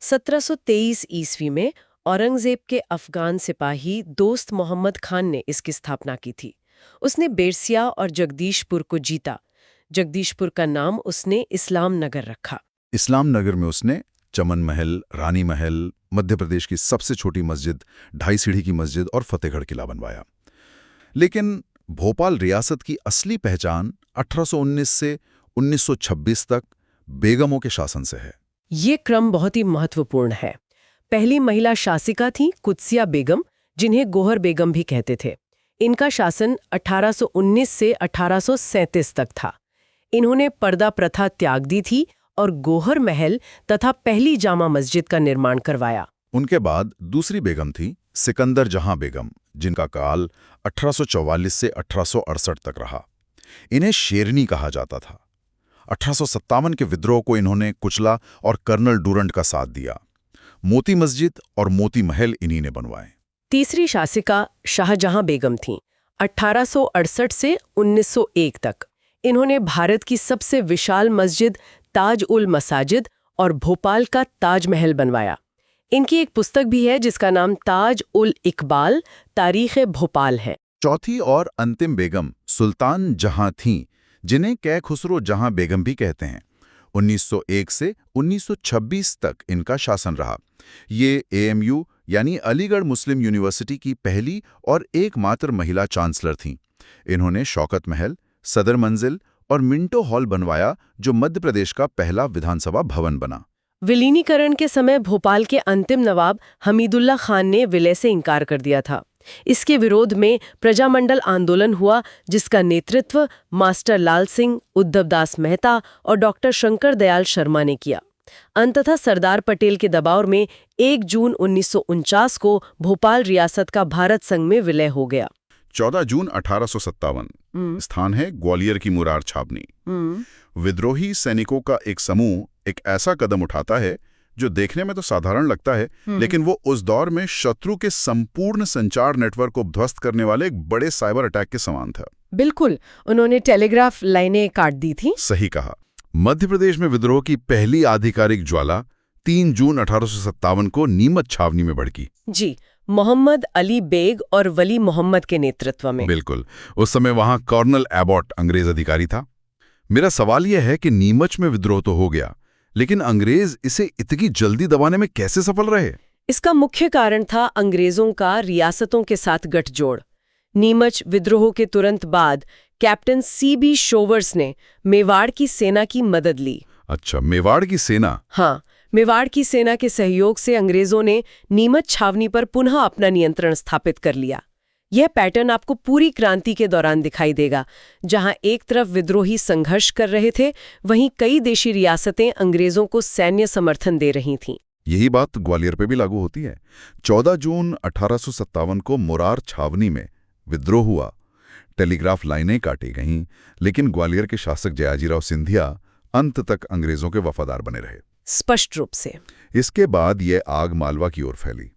1723 ईस्वी में औरंगजेब के अफगान सिपाही दोस्त मोहम्मद खान ने इसकी स्थापना की थी। उसने बेरसिया और जगदीशपुर को जीता। जगदीशपुर का नाम उसने इस्लाम नगर रखा। इस्लाम नगर में उसने चमन महल, रानी महल, मध्य प्रदेश की सबसे छोटी मस्जिद, 2.5 सीढ़ी की मस्जिद और फतेहगढ़ किला बनवाया। लेकिन भोपाल रियासत की असली पहचान 1819 से 1926 तक बेगमों के शासन से है। ये क्रम बहुत ही महत्वपूर्ण है। पहली महिला शासिका थी कुत्सिया बेगम, जिन्हें गोहर बेगम भी कहते थे। इनका शासन 1819 से 1837 तक था। इन्होंने पर्दा प्रथा त्याग दी थी और गोहर महल तथा पहली जामा मस्जिद का निर्माण करवाया। उनके बाद दूसरी बेगम थी सिकंदर जहां बेगम, जिनका काल 1844 से 1868 तक रहा। इन्हें शेरनी कहा जाता था। 1857 के विद्रोह को इन्होंने कुचला और कर्नल डूरंट का साथ दिया। मोती मस्जिद और मोती महल इन्हीं ने बनवाए। तीसरी शासिका शाहजहां बेगम थीं, 1868 से 1901 तक। इन्होंने भारत की सबसे विशाल मस्जिद ताज उल मसाजिद और भोपाल का ताजमहल बनवाया। इनकी एक पुस्तक भी है जिसका नाम ताज उल इकबाल तारीख़ भोपाल है। चौथी और अंतिम बेगम सुल्तान जहां थीं, जिन्हें कै खुसरो जहां बेगम भी कहते हैं। 1901 से 1926 तक इनका शासन रहा। ये AMU यानी अलीगढ़ मुस्लिम यूनिवर्सिटी की पहली और एकमात्र महिला चांसलर थीं। इन्होंने शौकत महल, सदर मंजिल और मिंटो हॉल बनवाया, जो मध्य प्रदेश का पहला विधानसभा भवन बना। विलीनीकरण के समय भोपाल के अंतिम नवाब हमीदुल्ला खान ने विलय से इनकार कर दिया था। इसके विरोध में प्रजामंडल आंदोलन हुआ, जिसका नेतृत्व मास्टर लाल सिंह, उद्धव दास मेहता और डॉक्टर शंकर दयाल शर्मा ने किया। अंततः सरदार पटेल के दबाव में 1 जून 1949 को भोपाल रियासत का भारत संघ में विलय हो गया। 14 जून 1857 स्थान है ग्वालियर की मुरार छावनी। विद्रोही सैनिकों का एक समूह एक ऐसा कदम उठाता है जो देखने में तो साधारण लगता है, लेकिन वो उस दौर में शत्रु के संपूर्ण संचार नेटवर्क को ध्वस्त करने वाले एक बड़े साइबर अटैक के समान था। बिल्कुल, उन्होंने टेलीग्राफ लाइनें काट दी थी। सही कहा। मध्य प्रदेश में विद्रोह की पहली आधिकारिक ज्वाला 3 जून 1857 को नीमच छावनी में भड़की। जी, मोहम्मद अली बेग और वली मोहम्मद के नेतृत्व में। बिल्कुल। उस समय वहां कर्नल एबॉट अंग्रेज अधिकारी था। मेरा सवाल यह है कि नीमच में विद्रोह तो हो गया, लेकिन अंग्रेज इसे इतनी जल्दी दबाने में कैसे सफल रहे? इसका मुख्य कारण था अंग्रेजों का रियासतों के साथ गठजोड़। नीमच विद्रोह के तुरंत बाद कैप्टन C.B. शोवर्स ने मेवाड़ की सेना की मदद ली। अच्छा, मेवाड़ की सेना? हाँ, मेवाड़ की सेना के सहयोग से अंग्रेजों ने नीमच छावनी पर पुनः अपना नियंत्रण स्थापित कर लिया। यह पैटर्न आपको पूरी क्रांति के दौरान दिखाई देगा। जहां एक तरफ विद्रोही संघर्ष कर रहे थे, वहीं कई देशी रियासतें अंग्रेजों को सैन्य समर्थन दे रही थीं। यही बात ग्वालियर पे भी लागू होती है। 14 जून 1857 को मुरार छावनी में विद्रोह हुआ। टेलीग्राफ लाइनें काटी गईं, लेकिन ग्वालियर के शासक जयाजीराव सिंधिया अंत तक अंग्रेजों के वफादार बने रहे। स्पष्ट रूप से। इसके बाद यह आग मालवा की ओर फैली।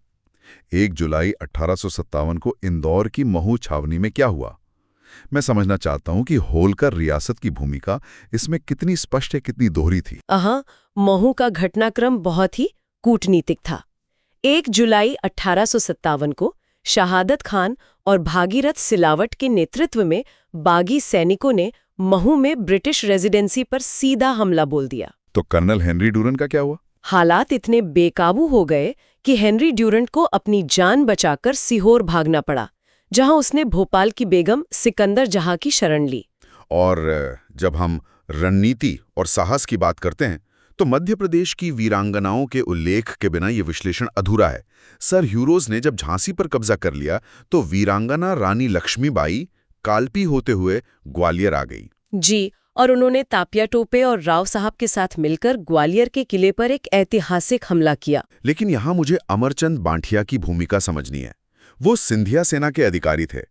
1 जुलाई 1857 को इंदौर की महू छावनी में क्या हुआ? मैं समझना चाहता हूं कि होलकर रियासत की भूमिका इसमें कितनी स्पष्ट है, कितनी दोहरी थी। महू का घटनाक्रम बहुत ही कूटनीतिक था। 1 जुलाई 1857 को शहादत खान और भागीरथ सिलावट के नेतृत्व में बागी सैनिकों ने महू में ब्रिटिश रेजिडेंसी पर सीधा हमला बोल दिया। तो कर्नल हेनरी ड्यूरेंट का क्या हुआ? हालात इतने बेकाबू हो गए कि हेनरी ड्यूरेंट को अपनी जान बचाकर सीहोर भागना पड़ा, जहां उसने भोपाल की बेगम सिकंदर जहां की शरण ली। और जब हम रणनीति और साहस की बात करते हैं, तो मध्य प्रदेश की वीरांगनाओं के उल्लेख के बिना यह विश्लेषण अधूरा है। सर ह्यूरोज ने जब झांसी पर कब्जा कर लिया, तो वीरांगना रानी लक्ष्मीबाई कालपी होते हुए ग्वालियर आ गई। जी, और उन्होंने तापिया टोपे और राव साहब के साथ मिलकर ग्वालियर के किले पर एक ऐतिहासिक हमला किया। लेकिन यहाँ मुझे अमरचंद बांठिया की भूमिका समझनी है। वो सिंधिया सेना के अधिकारी थे,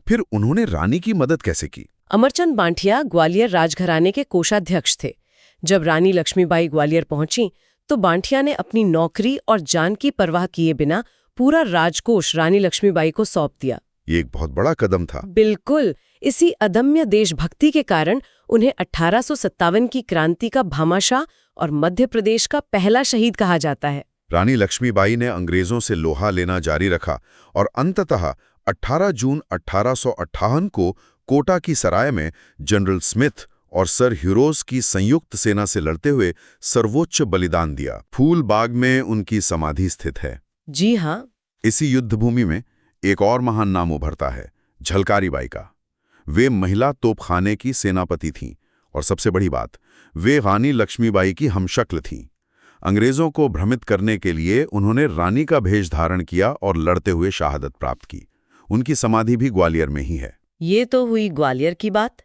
फिर उन्होंने रानी की मदद कैसे की? अमरचंद बांठिया ग्वालियर राजघराने के कोषाध्यक्ष थे। जब रानी लक्ष्मीबाई ग्वालियर पहुंची, तो बांठिया ने अपनी नौकरी और जान की परवाह किए बिना पूरा राजकोष रानी लक्ष्मीबाई को सौंप दिया। ये एक बहुत बड़ा कदम था। बिल्कुल। इसी अदम्य देशभक्ति के कारण उन्हें 1857 की क्रांति का भामाशाह और मध्य प्रदेश का पहला शहीद कहा जाता है। रानी लक्ष्मीबाई ने अंग्रेजों से लोहा लेना जारी रखा और अंततः 18 जून 1858 को कोटा की सराय में जनरल स्मिथ और सर ह्यूरोज की संयुक्त सेना से लड़ते हुए सर्वोच्च बलिदान दिया। फूलबाग में उनकी समाधि स्थित है। जी हाँ। इसी युद्धभूमि में एक और महान नाम उभरता है, झलकारी बाई का। वे महिला तोपखाने की सेनापति थीं और सबसे बड़ी बात, वे रानी लक्ष्मीबाई की हमशक्ल थीं। अंग्रेजों को भ्रमित करने के लिए उन्होंने रानी का भेष धारण किया और लड़ते हुए शहादत प्राप्त की। उनकी समाधि भी ग्वालियर में ही है। ये तो हुई ग्वालियर की बात,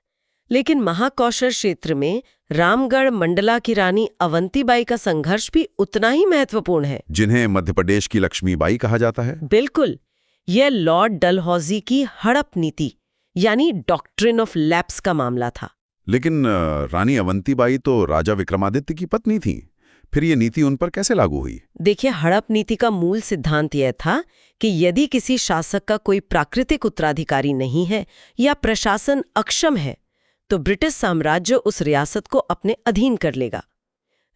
लेकिन महाकौशल क्षेत्र में रामगढ़ मंडला की रानी अवंतीबाई का संघर्ष भी उतना ही महत्वपूर्ण है, जिन्हें मध्य प्रदेश की लक्ष्मीबाई कहा जाता है। बिल्कुल। यह लॉर्ड डलहौजी की हड़प नीति यानी डॉक्ट्रिन ऑफ लैप्स का मामला था। लेकिन रानी अवंतीबाई तो राजा विक्रमादित्य की पत्नी थी, फिर ये नीति उन पर कैसे लागू हुई? देखिए, हड़प नीति का मूल सिद्धांत यह था कि यदि किसी शासक का कोई प्राकृतिक उत्तराधिकारी नहीं है या प्रशासन अक्षम है, तो ब्रिटिश साम्राज्य उस रियासत को अपने अधीन कर लेगा।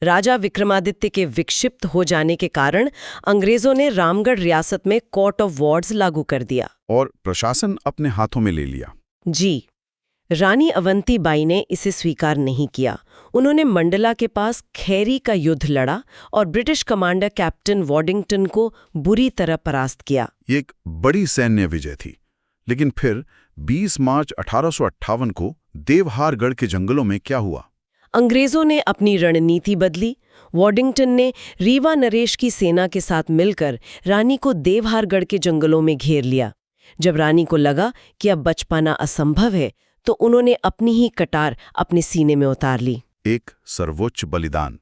राजा विक्रमादित्य के विक्षिप्त हो जाने के कारण अंग्रेजों ने रामगढ़ रियासत में कोर्ट ऑफ वार्ड्स लागू कर दिया और प्रशासन अपने हाथों में ले लिया। जी, रानी अवंतीबाई ने इसे स्वीकार नहीं किया। उन्होंने मंडला के पास खैरी का युद्ध लड़ा और ब्रिटिश कमांडर कैप्टन वॉडिंगटन को बुरी तरह परास्त किया। ये एक बड़ी सैन्य विजय थी। लेकिन फिर 20 मार्च 1858 को देवहारगढ़ के जंगलों में क्या हुआ? अंग्रेजों ने अपनी रणनीति बदली। वॉडिंगटन ने रीवा नरेश की सेना के साथ मिलकर रानी को देवहारगढ़ के जंगलों में घेर लिया। जब रानी को लगा कि अब बच पाना असंभव है, तो उन्होंने अपनी ही कटार अपने सीने में उतार ली। एक सर्वोच्च बलिदान।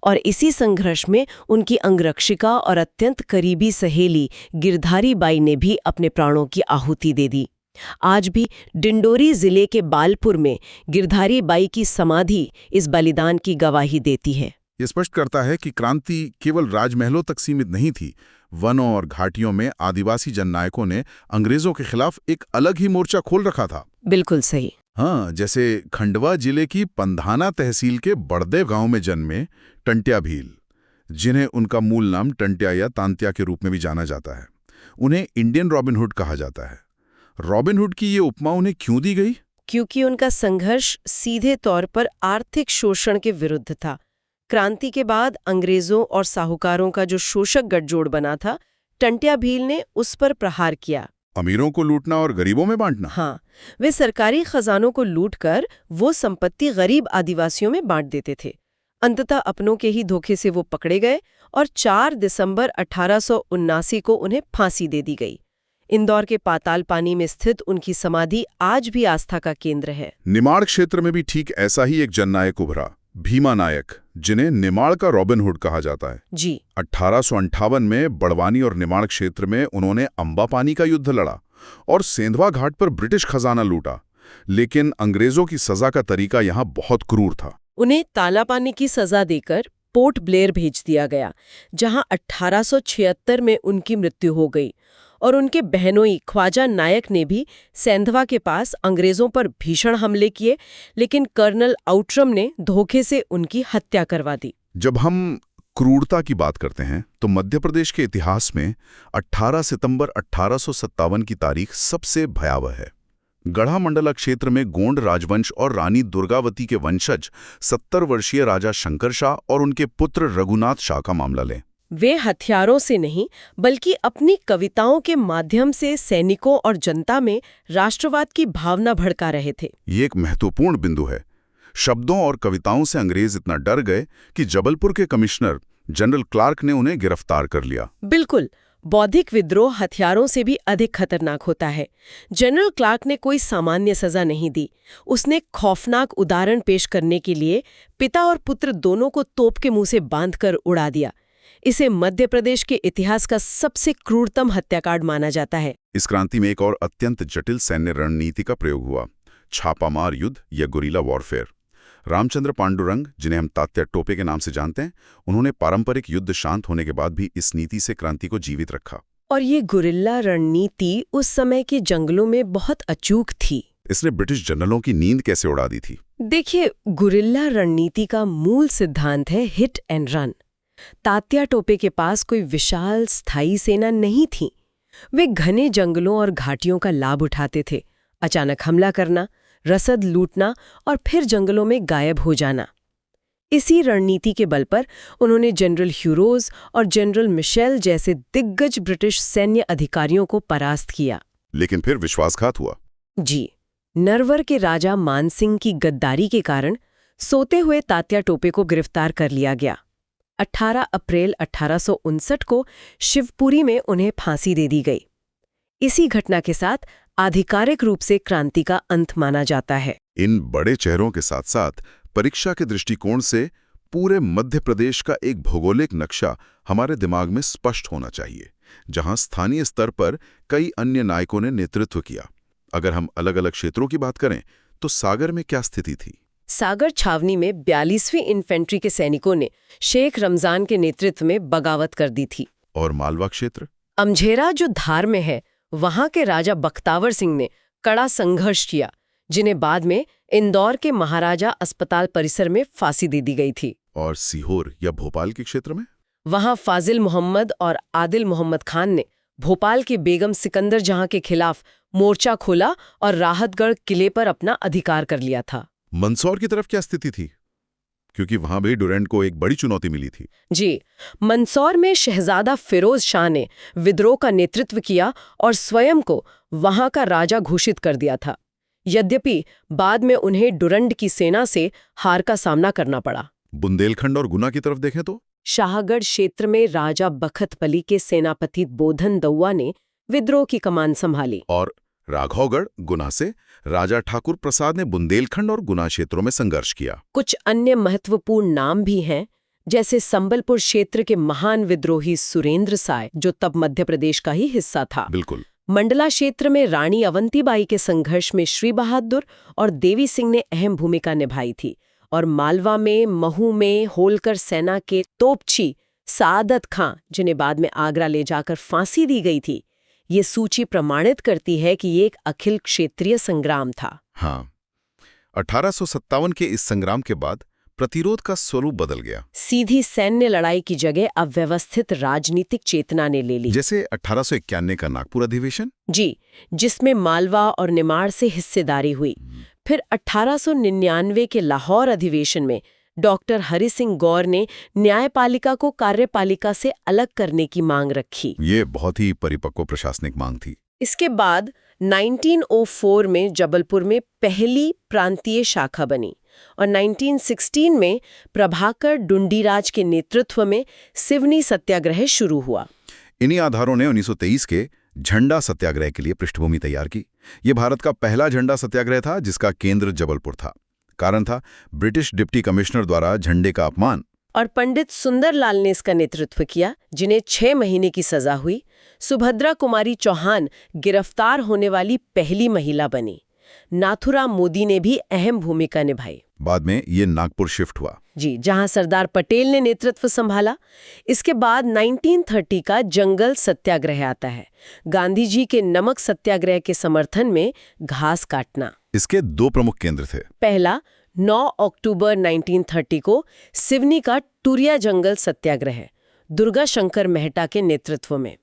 और इसी संघर्ष में उनकी अंगरक्षिका और अत्यंत करीबी सहेली गिरधारी बाई ने भी अपने प्राणों की आहुति दे दी। आज भी डिंडोरी जिले के बालपुर में गिरधारी बाई की समाधि इस बलिदान की गवाही देती है। ये स्पष्ट करता है कि क्रांति केवल राजमहलों तक सीमित नहीं थी। वनों और घाटियों में आदिवासी जननायकों ने अंग्रेजों के खिलाफ एक अलग ही मोर्चा खोल रखा था। बिल्कुल सही। हाँ, जैसे खंडवा जिले की पंधाना तहसील के बड़देव गांव में जन्मे टंट्या भील, जिन्हें उनका मूल नाम टंट्या या तांत्या के रूप में भी जाना जाता है। उन्हें इंडियन रॉबिन हुड कहा जाता है। रॉबिन हुड की ये उपमा उन्हें क्यों दी गई? क्योंकि उनका संघर्ष सीधे तौर पर आर्थिक शोषण के विरुद्ध था। क्रांति के बाद अंग्रेजों और साहूकारों का जो शोषक गठजोड़ बना था, टंट्या भील ने उस पर प्रहार किया। अमीरों को लूटना और गरीबों में बांटना। हाँ, वे सरकारी खजानों को लूटकर वो संपत्ति गरीब आदिवासियों में बांट देते थे। अंततः अपनों के ही धोखे से वो पकड़े गए और 4 दिसंबर 1879 को उन्हें फांसी दे दी गई। इंदौर के पाताल पानी में स्थित उनकी समाधि आज भी आस्था का केंद्र है। निमाड़ क्षेत्र में भी ठीक ऐसा ही एक जननायक उभरा, भीमा नायक, जिन्हें निमाड़ का रॉबिन हुड कहा जाता है। जी। 1858 में बड़वानी और निमाड़ क्षेत्र में उन्होंने अंबापानी का युद्ध लड़ा और सेंधवा घाट पर ब्रिटिश खजाना लूटा। लेकिन अंग्रेजों की सजा का तरीका यहाँ बहुत क्रूर था। उन्हें तालापानी की सजा देकर पोर्ट ब्लेयर भेज दिया गया, जहां 1876 में उनकी मृत्यु हो गई। और उनके बहनोई ख्वाजा नायक ने भी सेंधवा के पास अंग्रेजों पर भीषण हमले किए, लेकिन कर्नल आउट्रम ने धोखे से उनकी हत्या करवा दी। जब हम क्रूरता की बात करते हैं तो मध्य प्रदेश के इतिहास में 18 सितंबर 1857 की तारीख सबसे भयावह है। गढ़ामंडला क्षेत्र में गोंड राजवंश और रानी दुर्गावती के वंशज 70 वर्षीय राजा शंकर शाह और उनके पुत्र रघुनाथ शाह का मामला लें। वे हथियारों से नहीं, बल्कि अपनी कविताओं के माध्यम से सैनिकों और जनता में राष्ट्रवाद की भावना भड़का रहे थे। ये एक महत्वपूर्ण बिंदु है। शब्दों और कविताओं से अंग्रेज इतना डर गए कि जबलपुर के कमिश्नर जनरल क्लार्क ने उन्हें गिरफ्तार कर लिया। बिल्कुल, बौद्धिक विद्रोह हथियारों से भी अधिक खतरनाक होता है। जनरल क्लार्क ने कोई सामान्य सजा नहीं दी। उसने खौफनाक उदाहरण पेश करने के लिए पिता और पुत्र दोनों को तोप के मुंह से बांधकर उड़ा दिया। इसे मध्य प्रदेश के इतिहास का सबसे क्रूरतम हत्याकांड माना जाता है। इस क्रांति में एक और अत्यंत जटिल सैन्य रणनीति का प्रयोग हुआ, छापामार युद्ध या गुरिल्ला वॉरफेयर। रामचंद्र पांडुरंग, जिन्हें हम तात्या टोपे के नाम से जानते हैं, उन्होंने पारंपरिक युद्ध शांत होने के बाद भी इस नीति से क्रांति को जीवित रखा। और ये गुरिल्ला रणनीति उस समय के जंगलों में बहुत अचूक थी। इसने ब्रिटिश जनरलों की नींद कैसे उड़ा दी थी? देखिए, गुरिल्ला रणनीति का मूल सिद्धांत है hit and run. Tatya Tope के पास कोई विशाल स्थायी सेना नहीं थी। वे घने जंगलों और घाटियों का लाभ उठाते थे। अचानक हमला करना, रसद लूटना और फिर जंगलों में गायब हो जाना। इसी रणनीति के बल पर उन्होंने जनरल ह्यूरोज और जनरल मिशेल जैसे दिग्गज ब्रिटिश सैन्य अधिकारियों को परास्त किया। लेकिन फिर विश्वासघात हुआ। जी, नरवर के राजा मानसिंह की गद्दारी के कारण सोते हुए तात्या टोपे को गिरफ्तार कर लिया गया। 18 अप्रैल 1859 को शिवपुरी में उन्हें फांसी दे दी गई। इसी घटना के साथ आधिकारिक रूप से क्रांति का अंत माना जाता है। इन बड़े चेहरों के साथ साथ परीक्षा के दृष्टिकोण से पूरे मध्य प्रदेश का एक भौगोलिक नक्शा हमारे दिमाग में स्पष्ट होना चाहिए, जहां स्थानीय स्तर पर कई अन्य नायकों ने नेतृत्व किया। अगर हम अलग अलग क्षेत्रों की बात करें तो सागर में क्या स्थिति थी? सागर छावनी में 42वीं इन्फेंट्री के सैनिकों ने शेख रमजान के नेतृत्व में बगावत कर दी थी। और मालवा क्षेत्र? अमझेरा, जो धार में है, वहां के राजा बख्तावर सिंह ने कड़ा संघर्ष किया, जिन्हें बाद में इंदौर के महाराजा अस्पताल परिसर में फांसी दे दी गई थी। और सीहोर या भोपाल के क्षेत्र में? वहां फाजिल मोहम्मद और आदिल मोहम्मद खान ने भोपाल के बेगम सिकंदर जहां के खिलाफ मोर्चा खोला और राहतगढ़ किले पर अपना अधिकार कर लिया था। मंदसौर की तरफ क्या स्थिति थी? क्योंकि वहां भी डुरेंट को एक बड़ी चुनौती मिली थी। जी, मंदसौर में शहजादा फिरोज शाह ने विद्रोह का नेतृत्व किया और स्वयं को वहां का राजा घोषित कर दिया था। यद्यपि बाद में उन्हें डुरंड की सेना से हार का सामना करना पड़ा। बुंदेलखंड और गुना की तरफ देखें तो शाहगढ़ क्षेत्र में राजा बखतपली के सेनापति बोधन दउआ ने विद्रोह की कमान संभाली। और राघवगढ़, गुना से राजा ठाकुर प्रसाद ने बुंदेलखंड और गुना क्षेत्रों में संघर्ष किया। कुछ अन्य महत्वपूर्ण नाम भी हैं, जैसे संबलपुर क्षेत्र के महान विद्रोही सुरेंद्र साय, जो तब मध्य प्रदेश का ही हिस्सा था। बिल्कुल। मंडला क्षेत्र में रानी अवंतीबाई के संघर्ष में श्री बहादुर और देवी सिंह ने अहम भूमिका निभाई थी। और मालवा में, महू में होलकर सेना के तोपची सादत खां, जिन्हें बाद में आगरा ले जाकर फांसी दी गई थी, ये सूची प्रमाणित करती है कि ये एक अखिल क्षेत्रीय संग्राम था। हाँ, 1857 के इस संग्राम के बाद प्रतिरोध का स्वरूप बदल गया। सीधी सैन्य लड़ाई की जगह अब व्यवस्थित राजनीतिक चेतना ने ले ली। जैसे 1891 का नागपुर अधिवेशन, जी, जिसमें मालवा और निमाड़ से हिस्सेदारी हुई। फिर 1899 के लाहौर अधिवेशन में डॉक्टर हरि सिंह गौर ने न्यायपालिका को कार्यपालिका से अलग करने की मांग रखी। ये बहुत ही परिपक्व प्रशासनिक मांग थी। इसके बाद 1904 में जबलपुर में पहली प्रांतीय शाखा बनी और 1916 में प्रभाकर डुंडीराज के नेतृत्व में सिवनी सत्याग्रह शुरू हुआ। इन्हीं आधारों ने 1923 के झंडा सत्याग्रह के लिए पृष्ठभूमि तैयार की। ये भारत का पहला झंडा सत्याग्रह था जिसका केंद्र जबलपुर था। कारण था ब्रिटिश डिप्टी कमिश्नर द्वारा झंडे का अपमान। और पंडित सुंदरलाल ने इसका नेतृत्व किया, जिन्हें 6 महीने की सजा हुई। सुभद्रा कुमारी चौहान गिरफ्तार होने वाली पहली महिला बनी। नाथुराम मोदी ने भी अहम भूमिका निभाई। बाद में ये नागपुर शिफ्ट हुआ, जी, जहां सरदार पटेल ने नेतृत्व संभाला। इसके बाद 1930 का जंगल सत्याग्रह आता है, गांधी जी के नमक सत्याग्रह के समर्थन में घास काटना। इसके 2 प्रमुख केंद्र थे। पहला 9 अक्टूबर 1930 को सिवनी का टूरिया जंगल सत्याग्रह, दुर्गा शंकर मेहता के नेतृत्व में।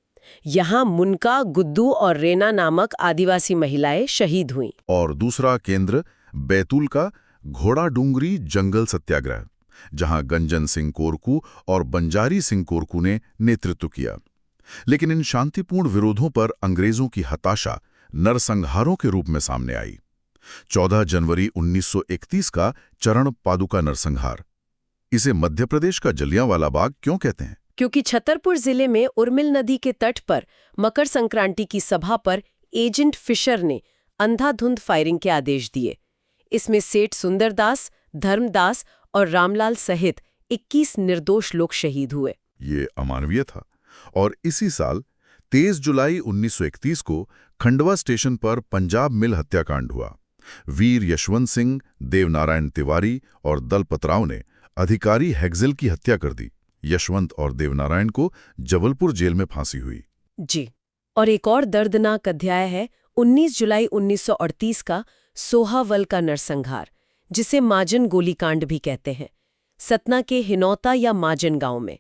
यहाँ मुनका, गुद्दू और रेना नामक आदिवासी महिलाएं शहीद हुईं। और दूसरा केंद्र बैतूल का घोड़ा डूंगरी जंगल सत्याग्रह, जहां गंजन सिंह कोरकू और बंजारी सिंह कोरकू ने नेतृत्व किया। लेकिन इन शांतिपूर्ण विरोधों पर अंग्रेजों की हताशा नरसंहारों के रूप में सामने आई। 14 जनवरी 1931 का चरण पादुका नरसंहार। इसे मध्य प्रदेश का जलियांवाला बाग क्यों कहते हैं? क्योंकि छतरपुर जिले में उर्मिल नदी के तट पर मकर संक्रांति की सभा पर एजेंट फिशर ने अंधाधुंध फायरिंग के आदेश दिए। इसमें सेठ सुंदरदास, धर्मदास और रामलाल सहित 21 निर्दोष लोग शहीद हुए। ये अमानवीय था। और इसी साल 23 जुलाई 1931 को खंडवा स्टेशन पर पंजाब मिल हत्याकांड हुआ। वीर यशवंत सिंह, देवनारायण तिवारी और दलपत राव ने अधिकारी हेग्जिल की हत्या कर दी। यशवंत और देवनारायण को जबलपुर जेल में फांसी हुई। जी, और एक और दर्दनाक अध्याय है 19 जुलाई 1938 का सोहावल का नरसंहार, जिसे माजन गोलीकांड भी कहते हैं, सतना के हिनौता या माजन गांव में।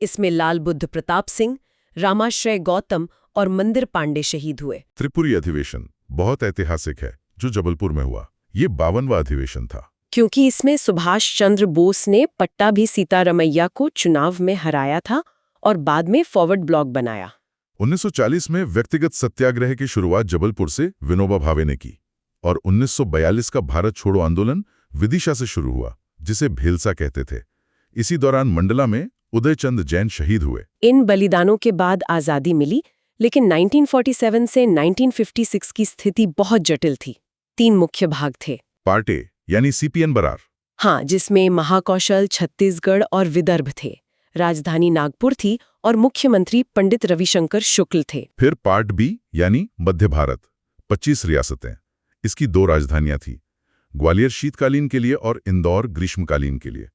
इसमें लाल बुद्ध प्रताप सिंह, रामाश्रय गौतम और मंदिर पांडे शहीद हुए। त्रिपुरी अधिवेशन बहुत ऐतिहासिक है जो जबलपुर में हुआ। ये 52वां अधिवेशन था, क्योंकि इसमें सुभाष चंद्र बोस ने पट्टाभी सीतारमैया को चुनाव में हराया था और बाद में फॉरवर्ड ब्लॉक बनाया। 1940 में व्यक्तिगत सत्याग्रह की शुरुआत जबलपुर से विनोबा भावे ने की और 1942 का भारत छोड़ो आंदोलन विदिशा से शुरू हुआ, जिसे भेलसा कहते थे। इसी दौरान मंडला में उदयचंद जैन शहीद हुए। इन बलिदानों के बाद आजादी मिली, लेकिन 1947 से 1956 की स्थिति बहुत जटिल थी। 3 मुख्य भाग थे। पार्ट ए यानी सीपीएन बरार, हाँ, जिसमें महाकौशल, छत्तीसगढ़ और विदर्भ थे। राजधानी नागपुर थी और मुख्यमंत्री पंडित रविशंकर शुक्ल थे। फिर पार्ट बी यानी मध्य भारत, 25 रियासतें। इसकी 2 राजधानियां थी, ग्वालियर शीतकालीन के लिए और इंदौर ग्रीष्मकालीन के लिए।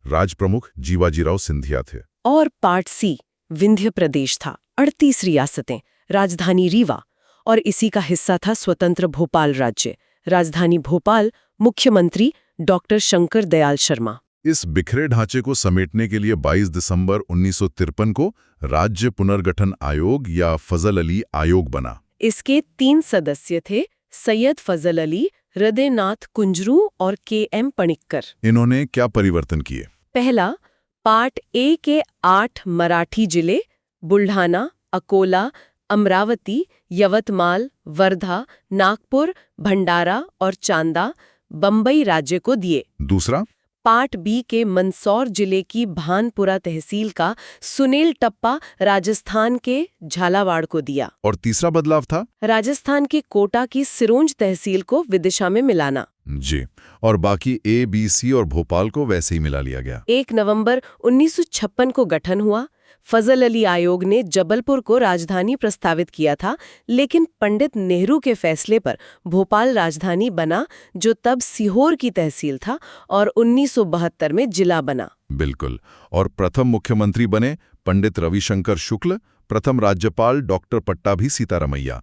राज प्रमुख जीवाजीराव सिंधिया थे। और पार्ट सी विंध्य प्रदेश था, 38 रियासतें, राजधानी रीवा, और इसी का हिस्सा था स्वतंत्र भोपाल राज्य। राजधानी भोपाल, मुख्यमंत्री डॉक्टर शंकर दयाल शर्मा। इस बिखरे ढांचे को समेटने के लिए 22 दिसंबर 1953 को राज्य पुनर्गठन आयोग या फजल अली आयोग बना। इसके 3 सदस्य थे, सैयद फजल अली, हृदयनाथ कुंजरू और के.एम. पणिक्कर। इन्होंने क्या परिवर्तन किए? पहला, पार्ट ए के 8 मराठी जिले बुल्ढाना, अकोला, अमरावती, यवतमाल, वर्धा, नागपुर, भंडारा और चांदा बंबई राज्य को दिए। दूसरा, पार्ट बी के मंदसौर जिले की भानपुरा तहसील का सुनील टप्पा राजस्थान के झालावाड़ को दिया। और तीसरा बदलाव था राजस्थान के कोटा की सिरोंज तहसील को विदिशा में मिलाना। जी, और बाकी ए, बी, सी और भोपाल को वैसे ही मिला लिया गया। 1 नवंबर 1956 को गठन हुआ। फजल अली आयोग ने जबलपुर को राजधानी प्रस्तावित किया था, लेकिन पंडित नेहरू के फैसले पर भोपाल राजधानी बना, जो तब सीहोर की तहसील था और 1972 में जिला बना। बिल्कुल। और प्रथम मुख्यमंत्री बने पंडित रविशंकर शुक्ल, प्रथम राज्यपाल डॉक्टर पट्टाभी सीतारमैया।